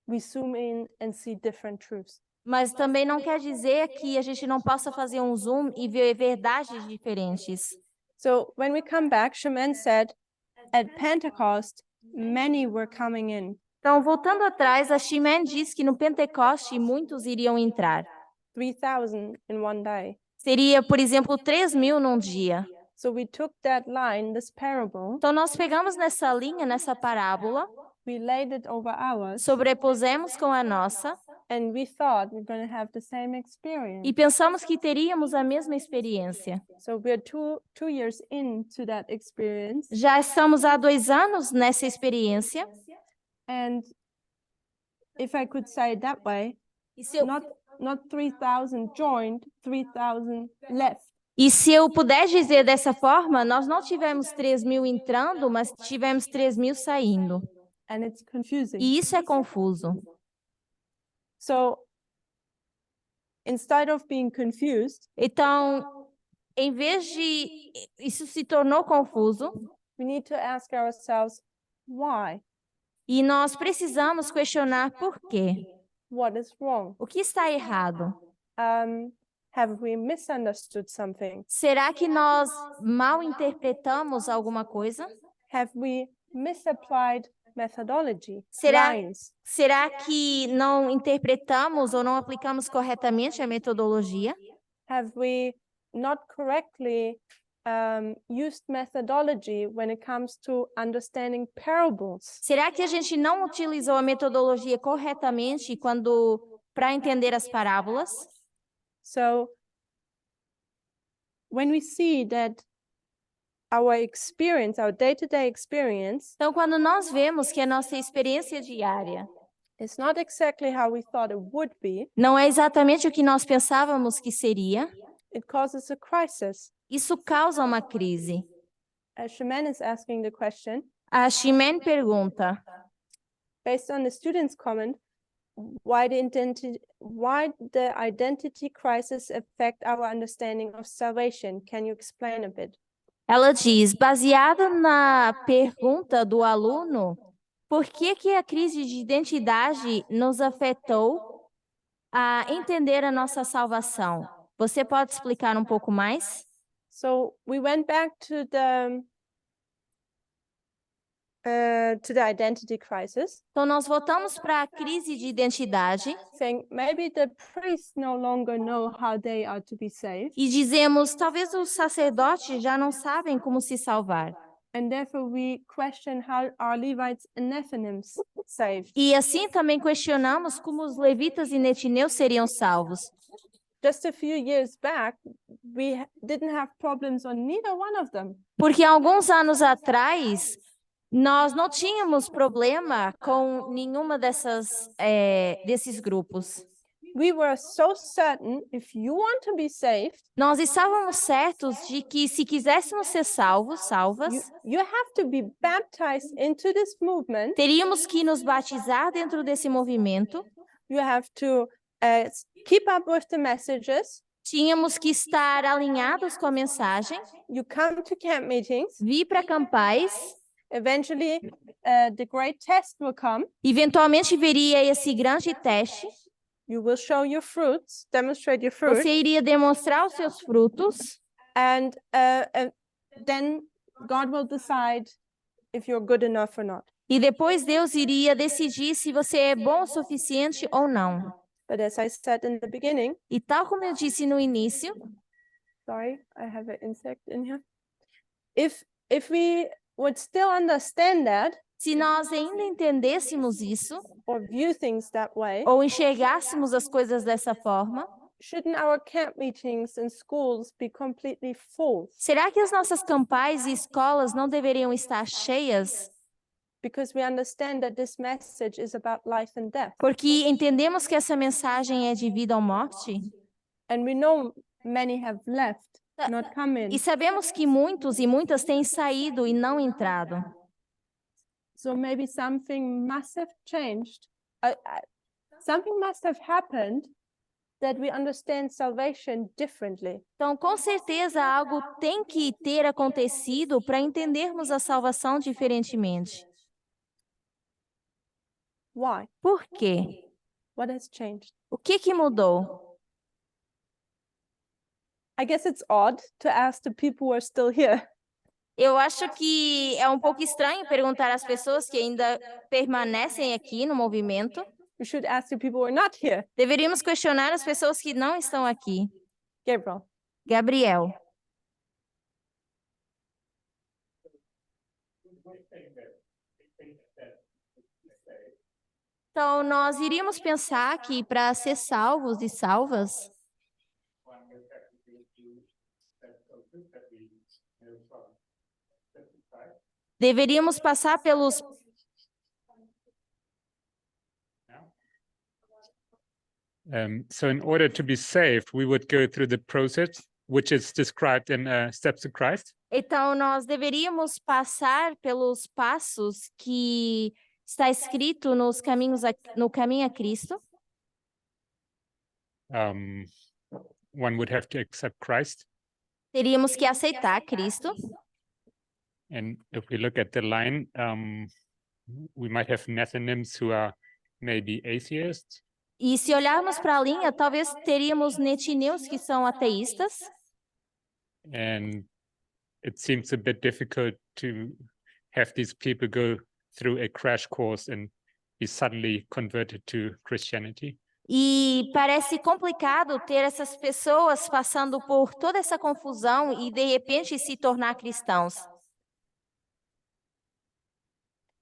Speaker 1: we zoom in and see different truths.
Speaker 2: Mas também não quer dizer que a gente não possa fazer um zoom e ver verdades diferentes.
Speaker 1: So when we come back, Shaman said, at Pentecost, many were coming in.
Speaker 2: Então, voltando atrás, a Shimen diz que no Pentecoste muitos iriam entrar.
Speaker 1: 3,000 in one day.
Speaker 2: Seria, por exemplo, 3.000 num dia.
Speaker 1: So we took that line, this parable,
Speaker 2: Então, nós pegamos nessa linha, nessa parábola,
Speaker 1: we laid it over ours,
Speaker 2: sobrepusemos com a nossa
Speaker 1: and we thought we're going to have the same experience.
Speaker 2: e pensamos que teríamos a mesma experiência.
Speaker 1: So we're two years into that experience,
Speaker 2: Já estamos há 2 anos nessa experiência.
Speaker 1: and if I could say it that way,
Speaker 2: E se eu,
Speaker 1: not 3,000 joined, 3,000 left.
Speaker 2: e se eu puder dizer dessa forma, nós não tivemos 3.000 entrando, mas tivemos 3.000 saindo.
Speaker 1: And it's confusing.
Speaker 2: E isso é confuso.
Speaker 1: So instead of being confused,
Speaker 2: Então, em vez de isso se tornou confuso,
Speaker 1: we need to ask ourselves, why?
Speaker 2: e nós precisamos questionar por quê.
Speaker 1: What is wrong?
Speaker 2: O que está errado?
Speaker 1: Have we misunderstood something?
Speaker 2: Será que nós mal interpretamos alguma coisa?
Speaker 1: Have we misapplied methodology?
Speaker 2: Será-
Speaker 1: Lines?
Speaker 2: Será que não interpretamos ou não aplicamos corretamente a metodologia?
Speaker 1: Have we not correctly used methodology when it comes to understanding parables?
Speaker 2: Será que a gente não utilizou a metodologia corretamente para entender as parábolas?
Speaker 1: So when we see that our experience, our day-to-day experience,
Speaker 2: Então, quando nós vemos que a nossa experiência diária
Speaker 1: is not exactly how we thought it would be,
Speaker 2: não é exatamente o que nós pensávamos que seria,
Speaker 1: it causes a crisis.
Speaker 2: isso causa uma crise.
Speaker 1: As Shaman is asking the question,
Speaker 2: A Shimen pergunta,
Speaker 1: based on the student's comment, why the identity crisis affect our understanding of salvation. Can you explain a bit?
Speaker 2: Ela diz, baseado na pergunta do aluno, por que a crise de identidade nos afetou a entender a nossa salvação? Você pode explicar um pouco mais?
Speaker 1: So we went back to the identity crisis,
Speaker 2: Então, nós voltamos para a crise de identidade
Speaker 1: saying maybe the priests no longer know how they are to be saved,
Speaker 2: e dizemos, talvez os sacerdotes já não sabem como se salvar.
Speaker 1: and therefore we question how are Levites and Nethinims saved.
Speaker 2: E assim também questionamos como os levitas e netineus seriam salvos.
Speaker 1: Just a few years back, we didn't have problems on neither one of them.
Speaker 2: Porque alguns anos atrás, nós não tínhamos problema com nenhuma desses grupos.
Speaker 1: We were so certain if you want to be saved,
Speaker 2: Nós estávamos certos de que se quiséssemos ser salvas,
Speaker 1: you have to be baptized into this movement.
Speaker 2: teríamos que nos batizar dentro desse movimento,
Speaker 1: You have to keep up with the messages.
Speaker 2: tínhamos que estar alinhados com a mensagem,
Speaker 1: You come to camp meetings.
Speaker 2: vir para campais,
Speaker 1: Eventually, the great test will come.
Speaker 2: eventualmente viria esse grande teste,
Speaker 1: You will show your fruits, demonstrate your fruit,
Speaker 2: você iria demonstrar os seus frutos,
Speaker 1: and then God will decide if you're good enough or not.
Speaker 2: e depois Deus iria decidir se você é bom o suficiente ou não.
Speaker 1: But as I said in the beginning,
Speaker 2: E tal como eu disse no início,
Speaker 1: sorry, I have an insect in here. If we would still understand that
Speaker 2: se nós ainda entendêssemos isso,
Speaker 1: or view things that way,
Speaker 2: ou enxergássemos as coisas dessa forma,
Speaker 1: shouldn't our camp meetings and schools be completely full?
Speaker 2: será que as nossas campais e escolas não deveriam estar cheias?
Speaker 1: Because we understand that this message is about life and death.
Speaker 2: Porque entendemos que essa mensagem é de vida ou morte?
Speaker 1: And we know many have left, not come in.
Speaker 2: E sabemos que muitos e muitas têm saído e não entrado.
Speaker 1: So maybe something must have changed. Something must have happened that we understand salvation differently.
Speaker 2: Então, com certeza, algo tem que ter acontecido para entendermos a salvação diferentemente.
Speaker 1: Why?
Speaker 2: Por quê?
Speaker 1: What has changed?
Speaker 2: O que mudou?
Speaker 1: I guess it's odd to ask the people who are still here.
Speaker 2: Eu acho que é um pouco estranho perguntar às pessoas que ainda permanecem aqui no movimento.
Speaker 1: We should ask the people who are not here.
Speaker 2: Deveríamos questionar as pessoas que não estão aqui.
Speaker 1: Gabriel.
Speaker 2: Gabriel. Então, nós iríamos pensar que para ser salvos e salvas, deveríamos passar pelos
Speaker 3: So in order to be saved, we would go through the process which is described in Steps to Christ.
Speaker 2: Então, nós deveríamos passar pelos passos que está escrito nos caminhos no caminho a Cristo.
Speaker 3: One would have to accept Christ.
Speaker 2: Teríamos que aceitar Cristo.
Speaker 3: And if we look at the line, we might have Nethinims who are maybe atheists.
Speaker 2: E se olharmos para a linha, talvez teríamos netineus que são ateístas.
Speaker 3: And it seems a bit difficult to have these people go through a crash course and be suddenly converted to Christianity.
Speaker 2: E parece complicado ter essas pessoas passando por toda essa confusão e de repente se tornar cristãos.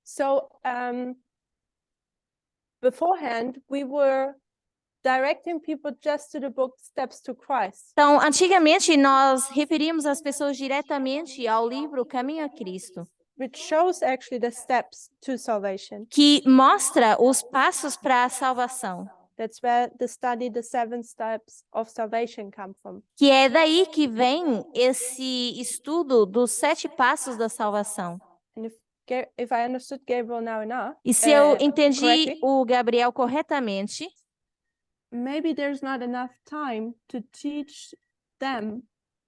Speaker 1: So beforehand, we were directing people just to the book Steps to Christ.
Speaker 2: Então, antigamente nós referíamos as pessoas diretamente ao livro Caminho a Cristo,
Speaker 1: Which shows actually the steps to salvation.
Speaker 2: que mostra os passos para a salvação.
Speaker 1: That's where the study, the 7 steps of salvation come from.
Speaker 2: Que é daí que vem esse estudo dos 7 passos da salvação.
Speaker 1: And if I understood Gabriel now enough,
Speaker 2: E se eu entendi
Speaker 1: correctly,
Speaker 2: o Gabriel corretamente,
Speaker 1: maybe there's not enough time to teach them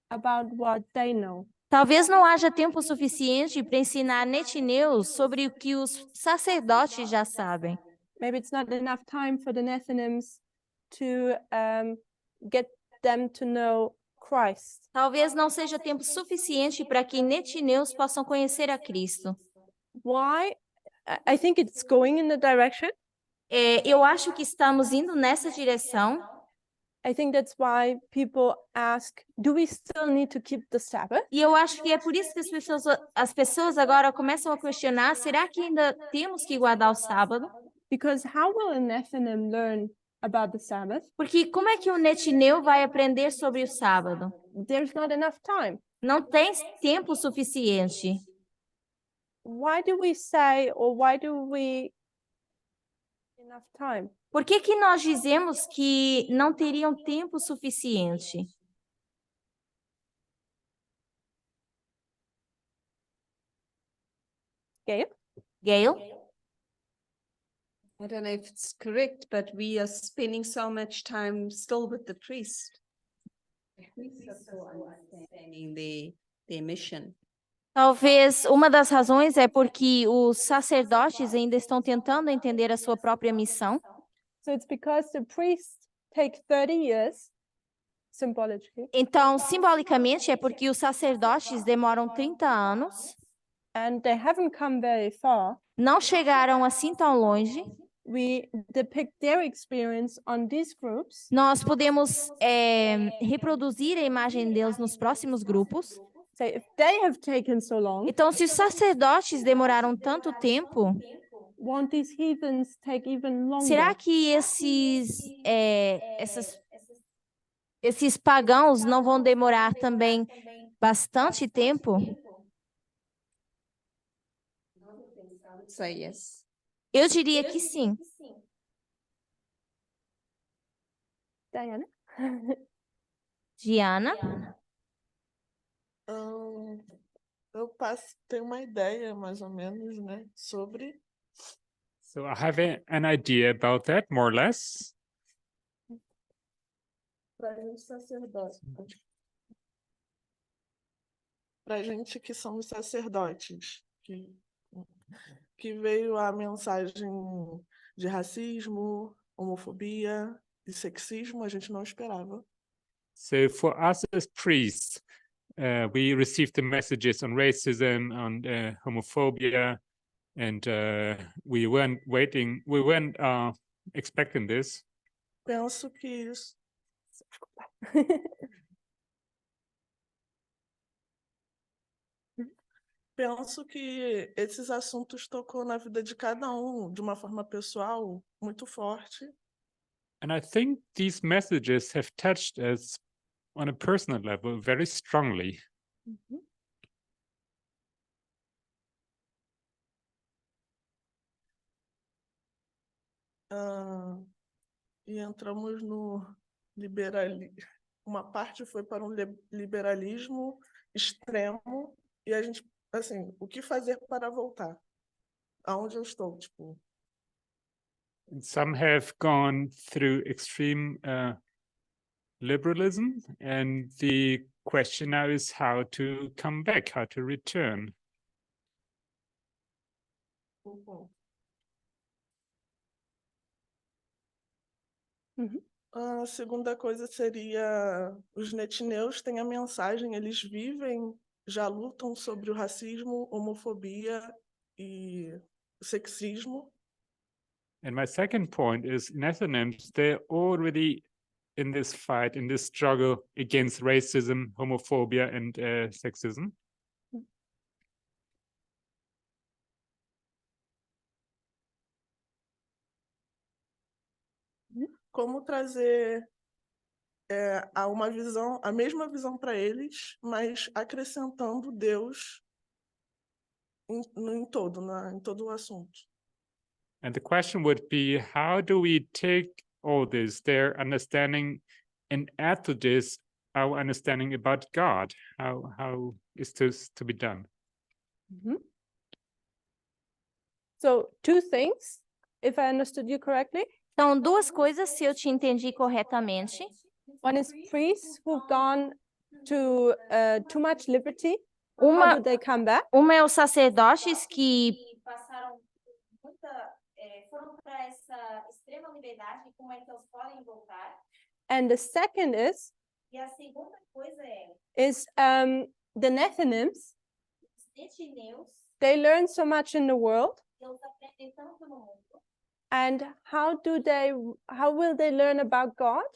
Speaker 1: about what they know.
Speaker 2: talvez não haja tempo suficiente para ensinar netineus sobre o que os sacerdotes já sabem.
Speaker 1: Maybe it's not enough time for the Nethinims to get them to know Christ.
Speaker 2: Talvez não seja tempo suficiente para que netineus possam conhecer a Cristo.
Speaker 1: Why? I think it's going in the direction.
Speaker 2: Eu acho que estamos indo nessa direção.
Speaker 1: I think that's why people ask, do we still need to keep the Sabbath?
Speaker 2: E eu acho que é por isso que as pessoas agora começam a questionar, será que ainda temos que guardar o sábado?
Speaker 1: Because how will a Nethinim learn about the Sabbath?
Speaker 2: Porque como é que um netineu vai aprender sobre o sábado?
Speaker 1: There's not enough time.
Speaker 2: Não tem tempo suficiente.
Speaker 1: Why do we say, or why do we enough time?
Speaker 2: Por que que nós dizemos que não teriam tempo suficiente?
Speaker 1: Gail?
Speaker 2: Gail?
Speaker 8: I don't know if it's correct, but we are spending so much time still with the priest. Priests are still understanding their mission.
Speaker 2: Talvez uma das razões é porque os sacerdotes ainda estão tentando entender a sua própria missão.
Speaker 1: So it's because the priests take 30 years, symbolically,
Speaker 2: Então, simbolicamente, é porque os sacerdotes demoram 30 anos,
Speaker 1: and they haven't come very far.
Speaker 2: não chegaram assim tão longe.
Speaker 1: We depict their experience on these groups.
Speaker 2: Nós podemos reproduzir a imagem deles nos próximos grupos.
Speaker 1: Say, if they have taken so long,
Speaker 2: Então, se os sacerdotes demoraram tanto tempo,
Speaker 1: won't these heathens take even longer?
Speaker 2: será que esses pagãos não vão demorar também bastante tempo?
Speaker 8: Say yes.
Speaker 2: Eu diria que sim.
Speaker 1: Diana?
Speaker 2: Diana?
Speaker 4: Eu tenho uma ideia, mais ou menos, né, sobre
Speaker 3: So I have an idea about that, more or less.
Speaker 4: para a gente sacerdote. Para a gente que somos sacerdotes, que veio a mensagem de racismo, homofobia e sexismo, a gente não esperava.
Speaker 3: So for us as priests, we received the messages on racism, on homophobia, and we weren't expecting this.
Speaker 4: Penso que isso Penso que esses assuntos tocou na vida de cada um de uma forma pessoal muito forte.
Speaker 3: And I think these messages have touched us on a personal level very strongly.
Speaker 4: E entramos no liberalismo. Uma parte foi para um liberalismo extremo e a gente, assim, o que fazer para voltar? Aonde eu estou, tipo?
Speaker 3: And some have gone through extreme liberalism, and the question now is how to come back, how to return.
Speaker 4: A segunda coisa seria os netineus têm a mensagem, eles vivem, já lutam sobre o racismo, homofobia e o sexismo.
Speaker 3: And my second point is Nethinims, they're already in this fight, in this struggle against racism, homophobia, and sexism.
Speaker 4: Como trazer uma visão, a mesma visão para eles, mas acrescentando Deus em todo o assunto.
Speaker 3: And the question would be, how do we take all this, their understanding, and add to this our understanding about God? How is this to be done?
Speaker 1: So 2 things, if I understood you correctly.
Speaker 2: Então, duas coisas, se eu te entendi corretamente.
Speaker 1: One is priests who've gone to too much liberty. How
Speaker 2: Uma,
Speaker 1: do they come back?
Speaker 2: uma é os sacerdotes que
Speaker 5: passaram foram para essa extrema liberdade, como é que eles podem voltar?
Speaker 1: And the second
Speaker 5: E a segunda coisa
Speaker 1: is the Nethinims.
Speaker 5: os netineus,
Speaker 1: They learn so much in the world.
Speaker 5: eles aprendem tanto no mundo.
Speaker 1: And how will they learn about God?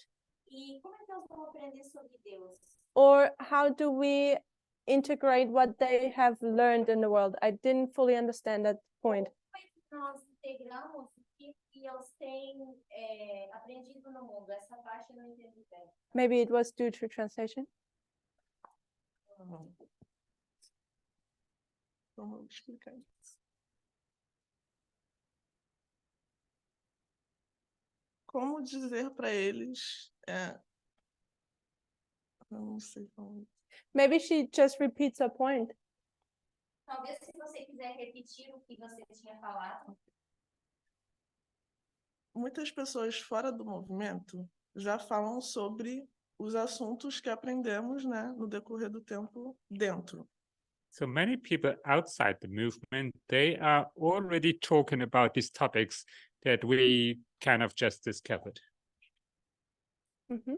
Speaker 5: E como é que eles vão aprender sobre Deus?
Speaker 1: Or how do we integrate what they have learned in the world? I didn't fully understand that point.
Speaker 5: Como é que nós integramos o que eles têm aprendido no mundo? Essa parte eu não entendi bem.
Speaker 1: Maybe it was due to translation.
Speaker 4: Vamos explicar isso. Como dizer para eles, eu não sei como.
Speaker 1: Maybe she just repeats her point.
Speaker 5: Talvez se você quiser repetir o que você tinha falado.
Speaker 4: Muitas pessoas fora do movimento já falam sobre os assuntos que aprendemos, né, no decorrer do tempo dentro.
Speaker 3: So many people outside the movement, they are already talking about these topics that we kind of just discovered.
Speaker 1: Mhm.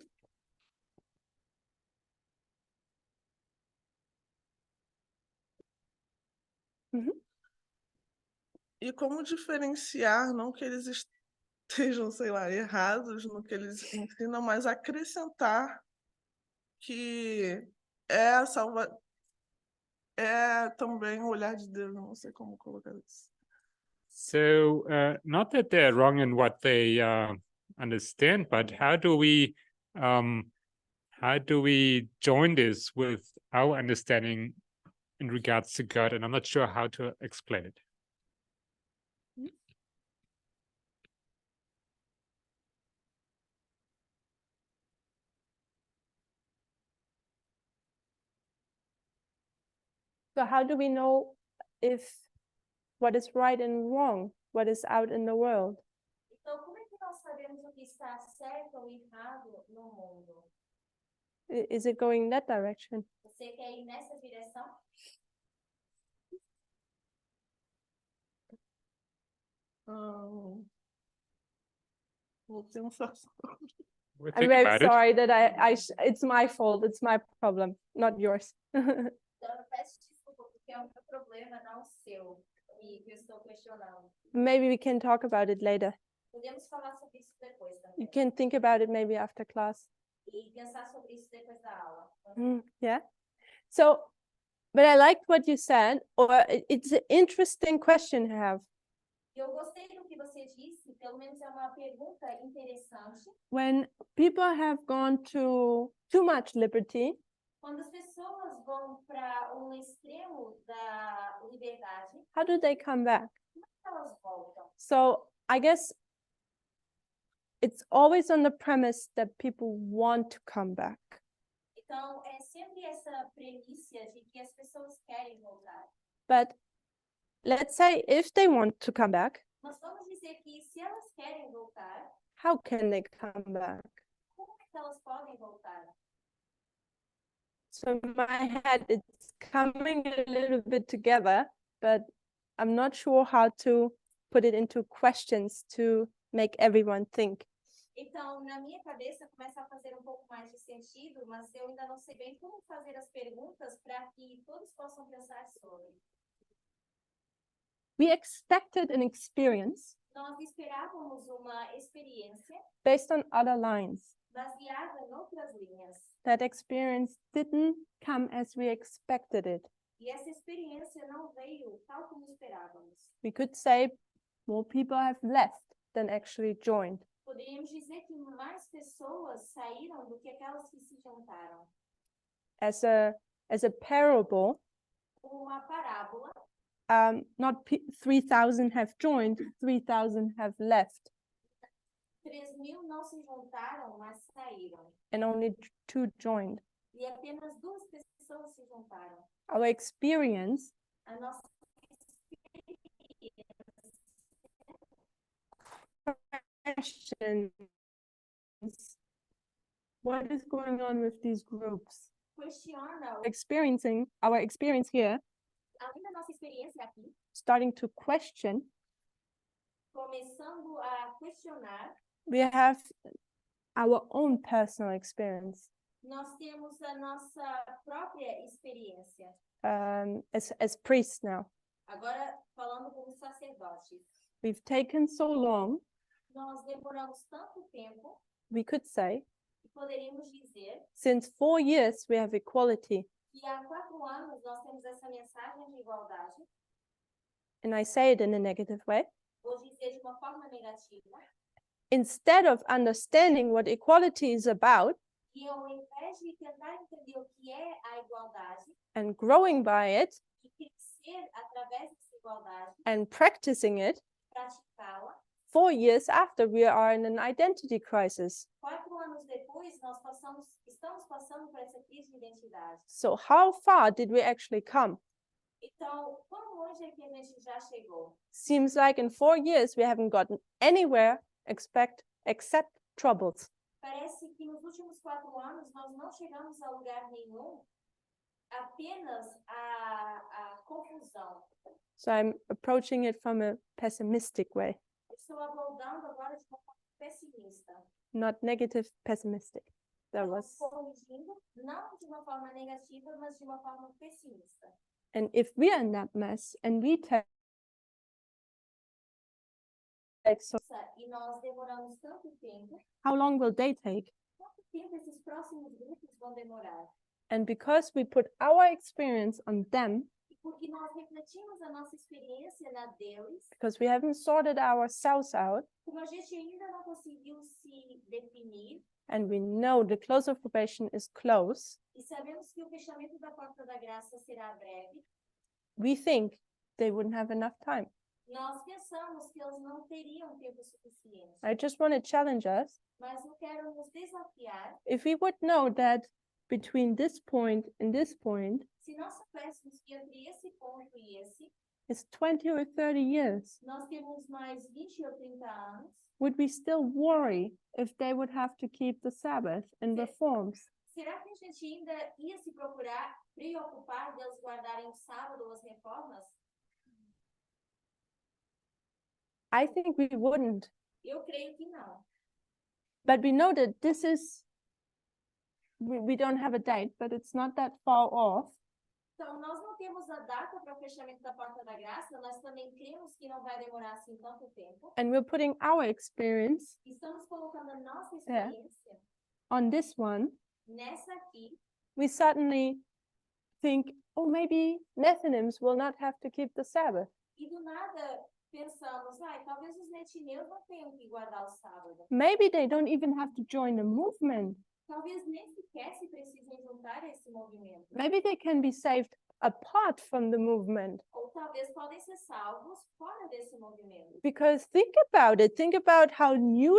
Speaker 4: E como diferenciar, não que eles estejam, sei lá, errados no que eles ensinam, mas acrescentar que é também o olhar de Deus, não sei como colocar isso.
Speaker 3: So not that they're wrong in what they understand, but how do we join this with our understanding in regards to God? And I'm not sure how to explain it.
Speaker 1: So how do we know if what is right and wrong, what is out in the world?
Speaker 5: Então, como é que nós sabemos o que está certo ou errado no mundo?
Speaker 1: Is it going that direction?
Speaker 5: Você quer ir nessa direção?
Speaker 4: Vou pensar.
Speaker 3: We'll
Speaker 1: I'm
Speaker 3: think
Speaker 1: very
Speaker 3: about it.
Speaker 1: sorry that it's my fault, it's my problem, not yours.
Speaker 5: Então, eu peço desculpa, porque é o meu problema, não o seu, e que eu estou questionando.
Speaker 1: Maybe we can talk about it later.
Speaker 5: Podemos falar sobre isso depois
Speaker 1: You
Speaker 5: também.
Speaker 1: can think about it maybe after class.
Speaker 5: E pensar sobre isso depois da aula.
Speaker 1: Yeah. So, but I liked what you said, or it's an interesting question to have.
Speaker 5: Eu gostei do que você disse, pelo menos é uma pergunta interessante.
Speaker 1: When people have gone to too much liberty,
Speaker 5: Quando as pessoas vão para extremo da liberdade,
Speaker 1: how do they come back?
Speaker 5: como é que elas voltam?
Speaker 1: So I guess it's always on the premise that people want to come back.
Speaker 5: Então, é sempre essa premissa de que as pessoas querem voltar.
Speaker 1: But let's say if they want to come back,
Speaker 5: Mas vamos dizer que se elas querem voltar,
Speaker 1: how can they come back?
Speaker 5: como é que elas podem voltar?
Speaker 1: So in my head, it's coming a little bit together, but I'm not sure how to put it into questions to make everyone think.
Speaker 5: Então, na minha cabeça, começa a fazer pouco mais de sentido, mas eu ainda não sei bem como fazer as perguntas para que todos possam pensar sobre.
Speaker 1: We expected an experience
Speaker 5: Nós esperávamos uma experiência
Speaker 1: based on other lines.
Speaker 5: baseada em outras linhas.
Speaker 1: That experience didn't come as we expected it.
Speaker 5: E essa experiência não veio tal como esperávamos.
Speaker 1: We could say more people have left than actually joined.
Speaker 5: Poderíamos dizer que mais pessoas saíram do que aquelas que se juntaram.
Speaker 1: As a parable,
Speaker 5: Uma parábola,
Speaker 1: not 3,000 have joined, 3,000 have left,
Speaker 5: 3.000 não se juntaram, mas saíram.
Speaker 1: and only 2 joined.
Speaker 5: E apenas 2 pessoas se juntaram.
Speaker 1: Our experience
Speaker 5: A nossa
Speaker 1: questions. What is going on with these groups?
Speaker 5: Questiona,
Speaker 1: Experiencing our experience here,
Speaker 5: além da nossa experiência aqui,
Speaker 1: starting to question,
Speaker 5: começando a questionar,
Speaker 1: we have our own personal experience
Speaker 5: nós temos a nossa própria experiência.
Speaker 1: as priests now.
Speaker 5: Agora, falando como sacerdotes,
Speaker 1: We've taken so long,
Speaker 5: nós demoramos tanto tempo
Speaker 1: we could say,
Speaker 5: que poderíamos dizer
Speaker 1: since 4 years we have equality.
Speaker 5: que há 4 anos nós temos essa mensagem de igualdade.
Speaker 1: And I say it in a negative way.
Speaker 5: Vou dizer de uma forma negativa.
Speaker 1: Instead of understanding what equality is about
Speaker 5: E ao invés de tentar entender o que é a igualdade
Speaker 1: and growing by it
Speaker 5: e crescer através dessa igualdade,
Speaker 1: and practicing it,
Speaker 5: praticá-la,
Speaker 1: 4 years after we are in an identity crisis.
Speaker 5: 4 anos depois nós estamos passando por essa crise de identidade.
Speaker 1: So how far did we actually come?
Speaker 5: Então, quão longe é que a gente já chegou?
Speaker 1: Seems like in 4 years we haven't gotten anywhere except troubles.
Speaker 5: Parece que nos últimos 4 anos nós não chegamos a lugar nenhum, apenas a confusão.
Speaker 1: So I'm approaching it from a pessimistic way,
Speaker 5: Estou abordando agora de uma forma pessimista.
Speaker 1: not negative, pessimistic. That
Speaker 5: Estou
Speaker 1: was.
Speaker 5: corrigindo, não de uma forma negativa, mas de uma forma pessimista.
Speaker 1: And if we are in that mess and we take so,
Speaker 5: E nós demoramos tanto tempo,
Speaker 1: how long will they take?
Speaker 5: quanto tempo esses próximos grupos vão demorar?
Speaker 1: And because we put our experience on them,
Speaker 5: E porque nós refletimos a nossa experiência na deles,
Speaker 1: because we haven't sorted ourselves out,
Speaker 5: como a gente ainda não conseguiu se definir,
Speaker 1: and we know the close of probation is close,
Speaker 5: e sabemos que o fechamento da porta da graça será breve,
Speaker 1: we think they wouldn't have enough time.
Speaker 5: nós pensamos que eles não teriam tempo suficiente.
Speaker 1: I just want to challenge us.
Speaker 5: Mas eu quero nos desafiar,
Speaker 1: If we would know that between this point and this point
Speaker 5: se nós soubéssemos que entre esse ponto e esse,
Speaker 1: is 20 or 30 years,
Speaker 5: nós temos mais 20 ou 30 anos,
Speaker 1: would we still worry if they would have to keep the Sabbath and reforms?
Speaker 5: será que a gente ainda ia se preocupar deles guardarem o sábado ou as reformas?
Speaker 1: I think we wouldn't.
Speaker 5: Eu creio que não.
Speaker 1: But we know that this is, we don't have a date, but it's not that far off.
Speaker 5: Então, nós não temos a data para o fechamento da porta da graça, nós também cremos que não vai demorar assim tanto tempo.
Speaker 1: And we're putting our experience
Speaker 5: Estamos colocando a nossa
Speaker 1: É.
Speaker 5: experiência
Speaker 1: on this one.
Speaker 5: nessa aqui.
Speaker 1: We suddenly think, oh, maybe Nethinims will not have to keep the Sabbath.
Speaker 5: E do nada pensamos, talvez os netineus não tenham que guardar o sábado.
Speaker 1: Maybe they don't even have to join the movement.
Speaker 5: Talvez nem sequer se precisem juntar a esse movimento.
Speaker 1: Maybe they can be saved apart from the movement.
Speaker 5: Ou talvez podem ser salvos fora desse movimento.
Speaker 1: Because think about it. Think about how you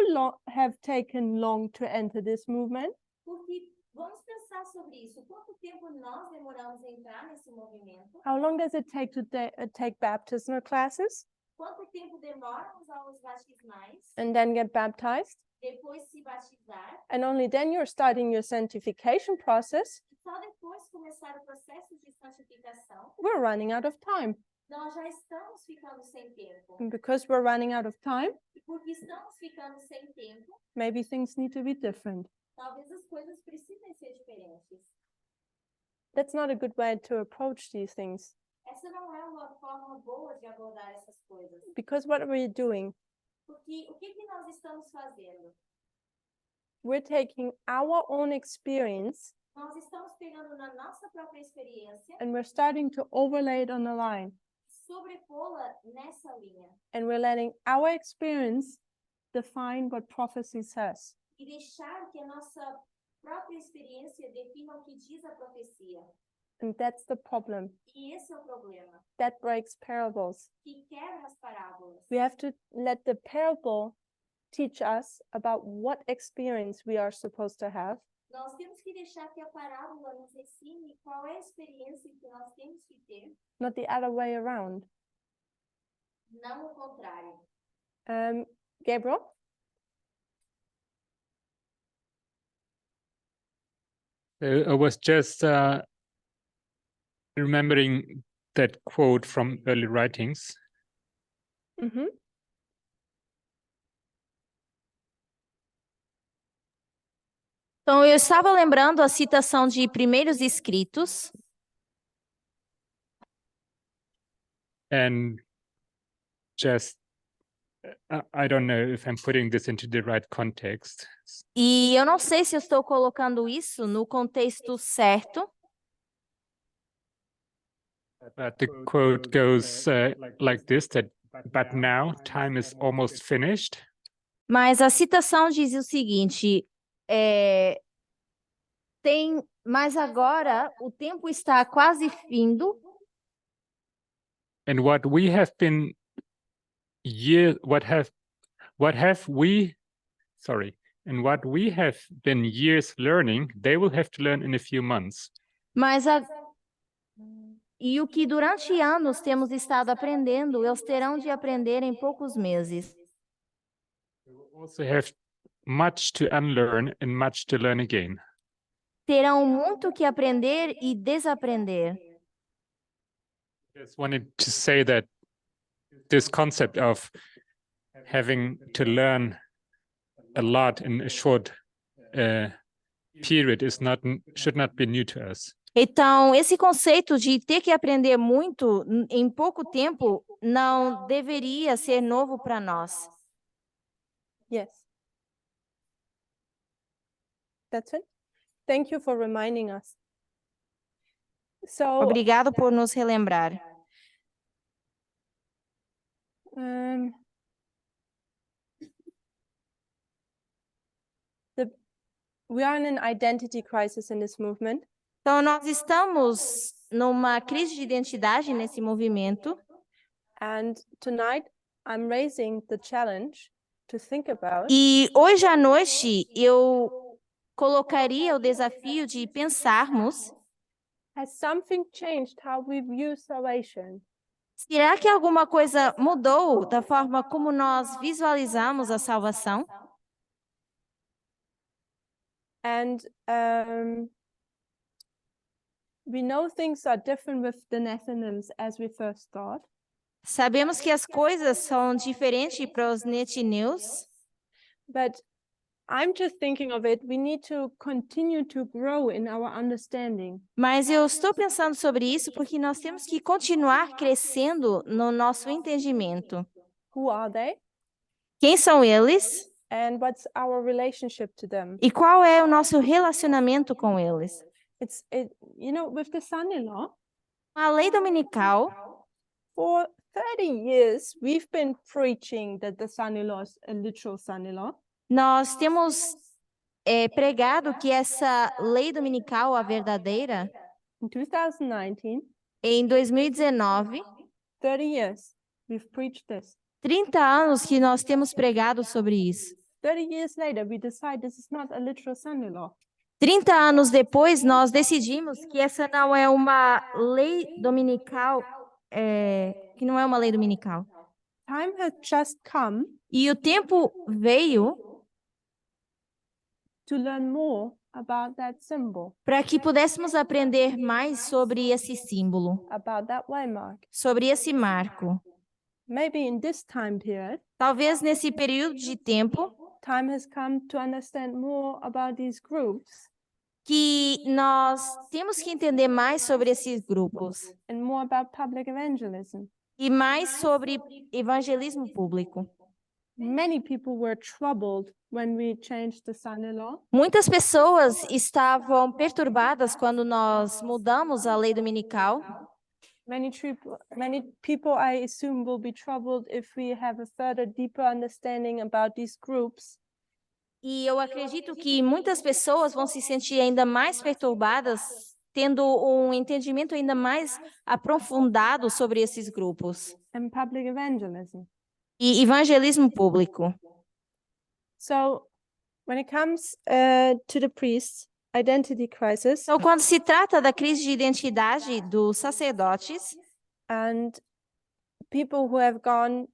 Speaker 1: have taken long to enter this movement.
Speaker 5: Porque vamos pensar sobre isso. Quanto tempo nós demoramos a entrar nesse movimento?
Speaker 1: How long does it take to take baptismal classes
Speaker 5: Quanto tempo demora os aulas batismais?
Speaker 1: and then get baptized?
Speaker 5: Depois se batizar?
Speaker 1: And only then you're starting your sanctification process.
Speaker 5: E só depois começar o processo de santificação?
Speaker 1: We're running out of time.
Speaker 5: Nós já estamos ficando sem tempo.
Speaker 1: And because we're running out of time,
Speaker 5: E porque estamos ficando sem tempo,
Speaker 1: maybe things need to be different.
Speaker 5: talvez as coisas precisem ser diferentes.
Speaker 1: That's not a good way to approach these things.
Speaker 5: Essa não é uma forma boa de abordar essas coisas.
Speaker 1: Because what are we doing?
Speaker 5: Porque o que nós estamos fazendo?
Speaker 1: We're taking our own experience
Speaker 5: Nós estamos pegando na nossa própria experiência,
Speaker 1: and we're starting to overlay it on the line.
Speaker 5: sobrepô-la nessa linha
Speaker 1: And we're letting our experience define what prophecy says.
Speaker 5: e deixar que a nossa própria experiência defina o que diz a profecia.
Speaker 1: And that's the problem.
Speaker 5: E esse é o problema,
Speaker 1: That breaks parables.
Speaker 5: que quebra as parábolas.
Speaker 1: We have to let the parable teach us about what experience we are supposed to have.
Speaker 5: Nós temos que deixar que a parábola nos ensine qual é a experiência que nós temos que ter,
Speaker 1: Not the other way around.
Speaker 5: não o contrário.
Speaker 1: Gabriel?
Speaker 3: I was just remembering that quote from early writings.
Speaker 1: Mm-hmm.
Speaker 2: Então, eu estava lembrando a citação de primeiros escritos.
Speaker 3: And just, I don't know if I'm putting this into the right context.
Speaker 2: E eu não sei se eu estou colocando isso no contexto certo.
Speaker 3: But the quote goes like this, that, but now time is almost finished.
Speaker 2: Mas a citação diz o seguinte, mas agora o tempo está quase findo.
Speaker 3: And what we have been and what we have been years learning, they will have to learn in a few months.
Speaker 2: E o que durante anos temos estado aprendendo, eles terão de aprender em poucos meses.
Speaker 3: They will also have much to unlearn and much to learn again.
Speaker 2: Terão muito que aprender e desaprender.
Speaker 3: Just wanted to say that this concept of having to learn a lot in a short period should not be new to us.
Speaker 2: Então, esse conceito de ter que aprender muito em pouco tempo não deveria ser novo para nós.
Speaker 1: Yes. That's it. Thank you for reminding us. So,
Speaker 2: Obrigado por nos relembrar.
Speaker 1: We are in an identity crisis in this movement.
Speaker 2: Então, nós estamos numa crise de identidade nesse movimento.
Speaker 1: And tonight I'm raising the challenge to think about.
Speaker 2: E hoje à noite eu colocaria o desafio de pensarmos:
Speaker 1: Has something changed how we view salvation?
Speaker 2: Será que alguma coisa mudou da forma como nós visualizamos a salvação?
Speaker 1: And we know things are different with the Nathanims as we first thought.
Speaker 2: Sabemos que as coisas são diferentes para os netineus.
Speaker 1: But I'm just thinking of it, we need to continue to grow in our understanding.
Speaker 2: Mas eu estou pensando sobre isso porque nós temos que continuar crescendo no nosso entendimento.
Speaker 1: Who are they?
Speaker 2: Quem são eles?
Speaker 1: And what's our relationship to them?
Speaker 2: E qual é o nosso relacionamento com eles?
Speaker 1: With the son-in-law,
Speaker 2: A lei dominical,
Speaker 1: for 30 years, we've been preaching that the son-in-law is a literal son-in-law.
Speaker 2: nós temos pregado que essa lei dominical, a verdadeira,
Speaker 1: In 2019,
Speaker 2: em 2019,
Speaker 1: 30 years, we've preached this.
Speaker 2: 30 anos que nós temos pregado sobre isso.
Speaker 1: 30 years later, we decide this is not a literal son-in-law.
Speaker 2: 30 anos depois, nós decidimos que essa não é uma lei dominical, que não é uma lei dominical.
Speaker 1: Time has just come
Speaker 2: E o tempo veio
Speaker 1: to learn more about that symbol,
Speaker 2: para que pudéssemos aprender mais sobre esse símbolo,
Speaker 1: about that waymark.
Speaker 2: sobre esse marco.
Speaker 1: Maybe in this time period,
Speaker 2: Talvez nesse período de tempo
Speaker 1: time has come to understand more about these groups
Speaker 2: que nós temos que entender mais sobre esses grupos
Speaker 1: and more about public evangelism.
Speaker 2: e mais sobre evangelismo público.
Speaker 1: Many people were troubled when we changed the son-in-law.
Speaker 2: Muitas pessoas estavam perturbadas quando nós mudamos a lei dominical.
Speaker 1: Many people, I assume, will be troubled if we have a further, deeper understanding about these groups.
Speaker 2: E eu acredito que muitas pessoas vão se sentir ainda mais perturbadas, tendo um entendimento ainda mais aprofundado sobre esses grupos.
Speaker 1: And public evangelism.
Speaker 2: E evangelismo público.
Speaker 1: So, when it comes to the priests, identity crisis,
Speaker 2: Então, quando se trata da crise de identidade dos sacerdotes
Speaker 1: and people who have gone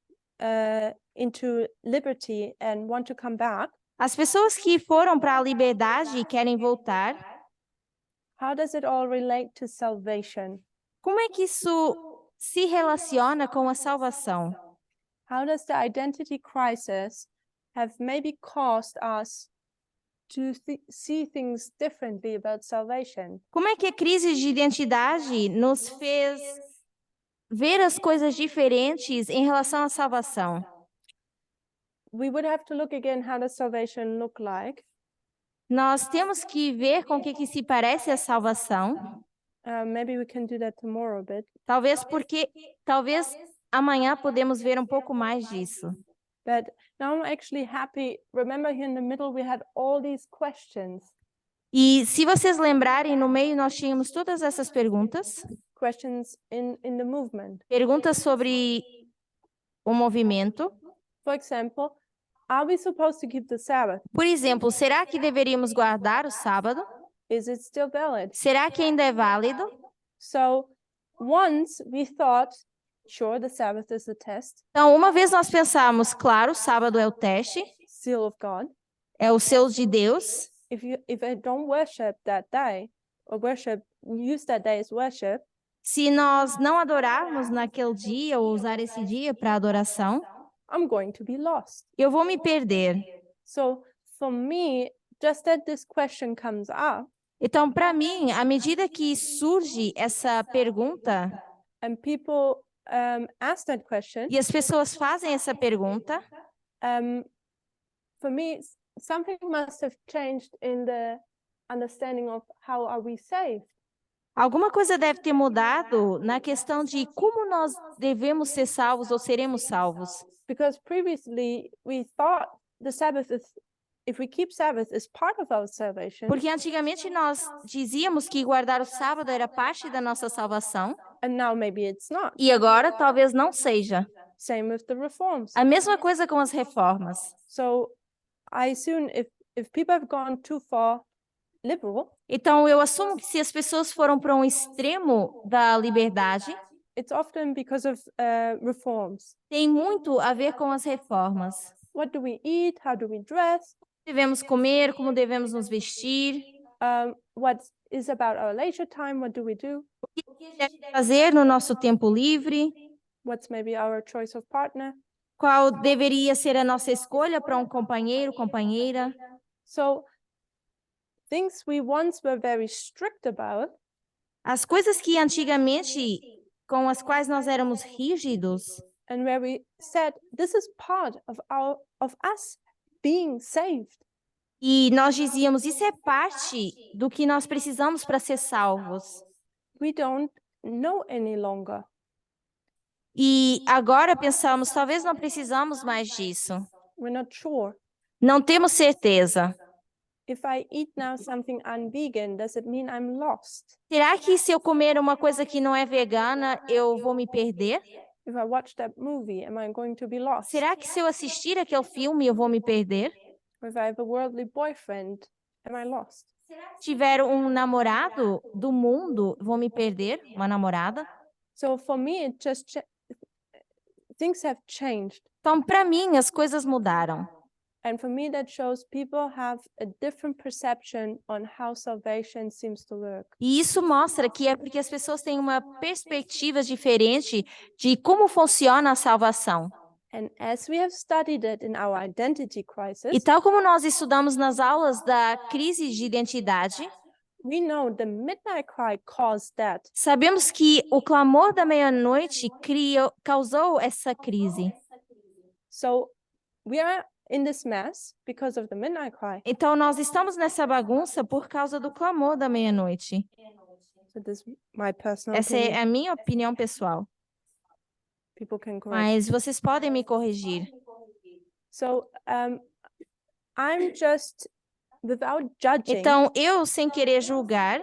Speaker 1: into liberty and want to come back,
Speaker 2: As pessoas que foram para a liberdade e querem voltar,
Speaker 1: how does it all relate to salvation?
Speaker 2: como é que isso se relaciona com a salvação?
Speaker 1: How does the identity crisis have maybe caused us to see things differently about salvation?
Speaker 2: Como é que a crise de identidade nos fez ver as coisas diferentes em relação à salvação?
Speaker 1: We would have to look again, how does salvation look like?
Speaker 2: Nós temos que ver com o que se parece a salvação,
Speaker 1: Maybe we can do that tomorrow a bit.
Speaker 2: talvez amanhã podemos ver um pouco mais disso.
Speaker 1: But now I'm actually happy. Remember, here in the middle, we had all these questions.
Speaker 2: E se vocês lembrarem, no meio nós tínhamos todas essas perguntas,
Speaker 1: Questions in the movement.
Speaker 2: perguntas sobre o movimento.
Speaker 1: For example, are we supposed to keep the Sabbath?
Speaker 2: Por exemplo, será que deveríamos guardar o sábado?
Speaker 1: Is it still valid?
Speaker 2: Será que ainda é válido?
Speaker 1: So once we thought, sure, the Sabbath is a test,
Speaker 2: Então, uma vez nós pensamos, claro, o sábado é o teste,
Speaker 1: seal of God.
Speaker 2: é o selo de Deus.
Speaker 1: If I don't worship that day, or use that day as worship,
Speaker 2: Se nós não adorarmos naquele dia ou usar esse dia para adoração,
Speaker 1: I'm going to be lost.
Speaker 2: eu vou me perder.
Speaker 1: So for me, just that this question comes up,
Speaker 2: Então, para mim, à medida que surge essa pergunta
Speaker 1: and people ask that question,
Speaker 2: e as pessoas fazem essa pergunta,
Speaker 1: for me, something must have changed in the understanding of how are we saved.
Speaker 2: alguma coisa deve ter mudado na questão de como nós devemos ser salvos ou seremos salvos.
Speaker 1: Because previously we thought the Sabbath is, if we keep Sabbath, is part of our salvation.
Speaker 2: Porque antigamente nós dizíamos que guardar o sábado era parte da nossa salvação,
Speaker 1: And now maybe it's not.
Speaker 2: e agora talvez não seja.
Speaker 1: Same with the reforms.
Speaker 2: A mesma coisa com as reformas.
Speaker 1: So I assume if people have gone too far liberal,
Speaker 2: Então, eu assumo que se as pessoas foram para um extremo da liberdade,
Speaker 1: it's often because of reforms.
Speaker 2: tem muito a ver com as reformas.
Speaker 1: What do we eat? How do we dress?
Speaker 2: Devemos comer, como devemos nos vestir,
Speaker 1: What is about our leisure time? What do we do?
Speaker 2: fazer no nosso tempo livre,
Speaker 1: What's maybe our choice of partner?
Speaker 2: qual deveria ser a nossa escolha para um companheiro, companheira.
Speaker 1: So things we once were very strict about,
Speaker 2: As coisas que antigamente, com as quais nós éramos rígidos,
Speaker 1: and where we said this is part of us being saved.
Speaker 2: e nós dizíamos, isso é parte do que nós precisamos para ser salvos.
Speaker 1: We don't know any longer.
Speaker 2: E agora pensamos, talvez não precisamos mais disso.
Speaker 1: We're not sure.
Speaker 2: Não temos certeza.
Speaker 1: If I eat now something unvegan, does it mean I'm lost?
Speaker 2: Será que se eu comer uma coisa que não é vegana, eu vou me perder?
Speaker 1: If I watch that movie, am I going to be lost?
Speaker 2: Será que se eu assistir aquele filme, eu vou me perder?
Speaker 1: If I have a worldly boyfriend, am I lost?
Speaker 2: Se tiver um namorado do mundo, vou me perder? Uma namorada?
Speaker 1: So for me, it just things have changed.
Speaker 2: Então, para mim, as coisas mudaram.
Speaker 1: And for me, that shows people have a different perception on how salvation seems to work.
Speaker 2: E isso mostra que é porque as pessoas têm uma perspectiva diferente de como funciona a salvação.
Speaker 1: And as we have studied it in our identity crisis,
Speaker 2: E tal como nós estudamos nas aulas da crise de identidade,
Speaker 1: we know the midnight cry caused that.
Speaker 2: sabemos que o clamor da meia-noite causou essa crise.
Speaker 1: So we are in this mess because of the midnight cry.
Speaker 2: Então, nós estamos nessa bagunça por causa do clamor da meia-noite.
Speaker 1: So this is my personal
Speaker 2: Essa é
Speaker 1: opinion.
Speaker 2: a minha opinião pessoal.
Speaker 1: People can correct.
Speaker 2: Mas vocês podem me corrigir.
Speaker 1: So I'm just, without judging,
Speaker 2: Então, eu, sem querer julgar,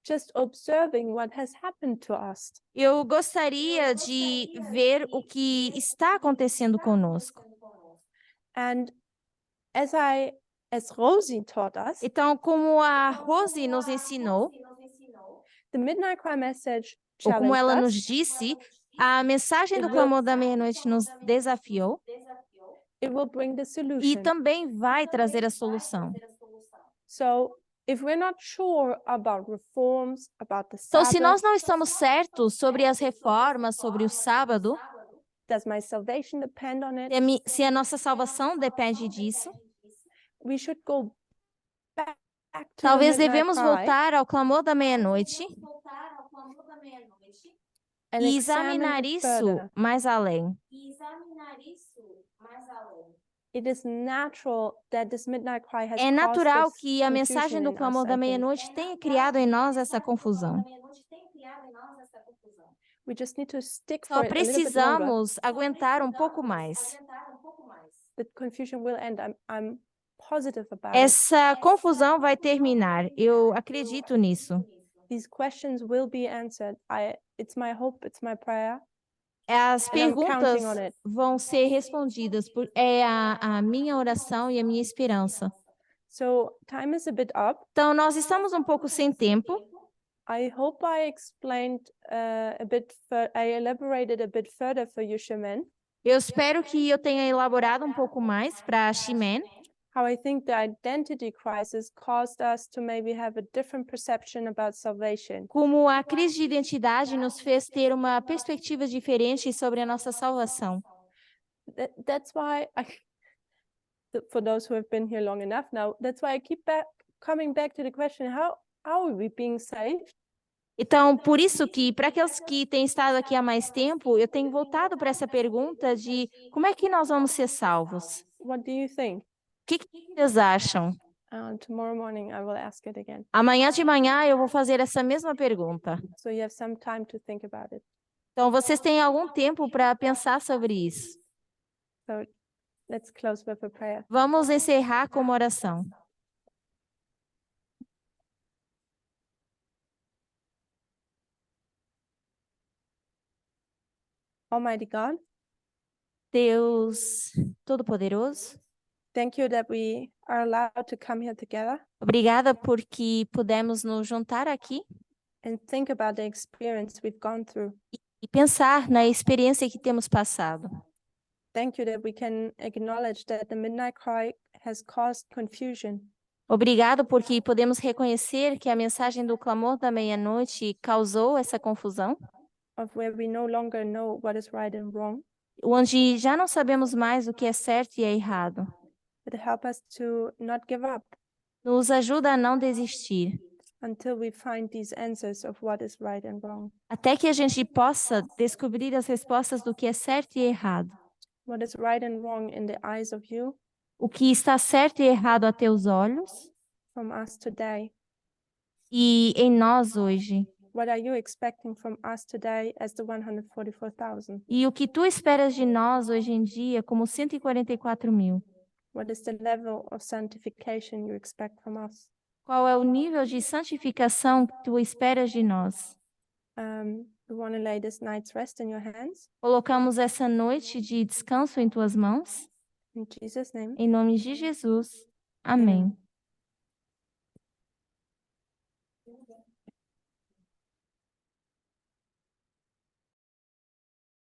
Speaker 1: just observing what has happened to us.
Speaker 2: eu gostaria de ver o que está acontecendo conosco.
Speaker 1: And as Rosie taught us,
Speaker 2: Então, como a Rose nos ensinou,
Speaker 1: the midnight cry message
Speaker 2: ou como ela
Speaker 1: challenged
Speaker 2: nos
Speaker 1: us
Speaker 2: disse, a mensagem do clamor da meia-noite nos desafiou
Speaker 1: it will bring the
Speaker 2: e
Speaker 1: solution.
Speaker 2: também vai trazer a solução.
Speaker 1: So if we're not sure about reforms, about the
Speaker 2: Então, se nós
Speaker 1: Sabbath,
Speaker 2: não estamos certos sobre as reformas, sobre o sábado,
Speaker 1: does my salvation depend on it?
Speaker 2: se a nossa salvação depende disso,
Speaker 1: We should go back to the
Speaker 2: talvez
Speaker 1: midnight
Speaker 2: devemos
Speaker 1: cry
Speaker 2: voltar ao clamor da meia-noite
Speaker 1: and
Speaker 2: e
Speaker 1: examine
Speaker 2: examinar
Speaker 1: it
Speaker 2: isso
Speaker 1: further.
Speaker 2: mais além.
Speaker 1: It is natural that this midnight cry has
Speaker 2: É
Speaker 1: caused
Speaker 2: natural
Speaker 1: this
Speaker 2: que a mensagem
Speaker 1: confusion
Speaker 2: do
Speaker 1: in us,
Speaker 2: clamor da
Speaker 1: I think.
Speaker 2: meia-noite tenha criado em nós essa confusão.
Speaker 1: We just need to stick
Speaker 2: Só
Speaker 1: for it a little bit longer.
Speaker 2: precisamos aguentar um pouco mais.
Speaker 1: The confusion will end. I'm positive about it.
Speaker 2: Essa confusão vai terminar. Eu acredito nisso.
Speaker 1: These questions will be answered. It's my hope, it's my prayer.
Speaker 2: As
Speaker 1: And I'm
Speaker 2: perguntas
Speaker 1: counting on it.
Speaker 2: vão ser respondidas. É a minha oração e a minha esperança.
Speaker 1: So time is a bit up.
Speaker 2: Então, nós estamos um pouco sem tempo.
Speaker 1: I hope I explained I elaborated a bit further for you, Shaman,
Speaker 2: Eu espero que eu tenha elaborado um pouco mais para a Shimen.
Speaker 1: how I think the identity crisis caused us to maybe have a different perception about salvation.
Speaker 2: Como a crise de identidade nos fez ter uma perspectiva diferente sobre a nossa salvação.
Speaker 1: That's why for those who have been here long enough now, that's why I keep coming back to the question, how are we being saved?
Speaker 2: Então, por isso que, para aqueles que têm estado aqui há mais tempo, eu tenho voltado para essa pergunta de como é que nós vamos ser salvos?
Speaker 1: What do you think?
Speaker 2: O que vocês acham?
Speaker 1: Tomorrow morning I will ask it again.
Speaker 2: Amanhã de manhã eu vou fazer essa mesma pergunta.
Speaker 1: So you have some time to think about it.
Speaker 2: Então, vocês têm algum tempo para pensar sobre isso.
Speaker 1: So let's close with a prayer.
Speaker 2: Vamos encerrar com uma oração.
Speaker 1: Almighty God,
Speaker 2: Deus Todo-Poderoso,
Speaker 1: thank you that we are allowed to come here together
Speaker 2: obrigada porque pudemos nos juntar aqui
Speaker 1: and think about the experience we've gone through.
Speaker 2: e pensar na experiência que temos passado.
Speaker 1: Thank you that we can acknowledge that the midnight cry has caused confusion.
Speaker 2: Obrigado porque podemos reconhecer que a mensagem do clamor da meia-noite causou essa confusão,
Speaker 1: Of where we no longer know what is right and wrong,
Speaker 2: onde já não sabemos mais o que é certo e é errado.
Speaker 1: but help us to not give up
Speaker 2: Nos ajuda a não desistir,
Speaker 1: until we find these answers of what is right and wrong,
Speaker 2: até que a gente possa descobrir as respostas do que é certo e errado.
Speaker 1: what is right and wrong in the eyes of you
Speaker 2: O que está certo e errado a teus olhos
Speaker 1: from us today.
Speaker 2: e em nós hoje.
Speaker 1: What are you expecting from us today as the 144,000?
Speaker 2: E o que tu esperas de nós hoje em dia como 144.000?
Speaker 1: What is the level of sanctification you expect from us?
Speaker 2: Qual é o nível de santificação que tu esperas de nós?
Speaker 1: We want to lay this night's rest in your hands.
Speaker 2: Colocamos essa noite de descanso em tuas mãos,
Speaker 1: In Jesus' name.
Speaker 2: em nome de Jesus. Amém.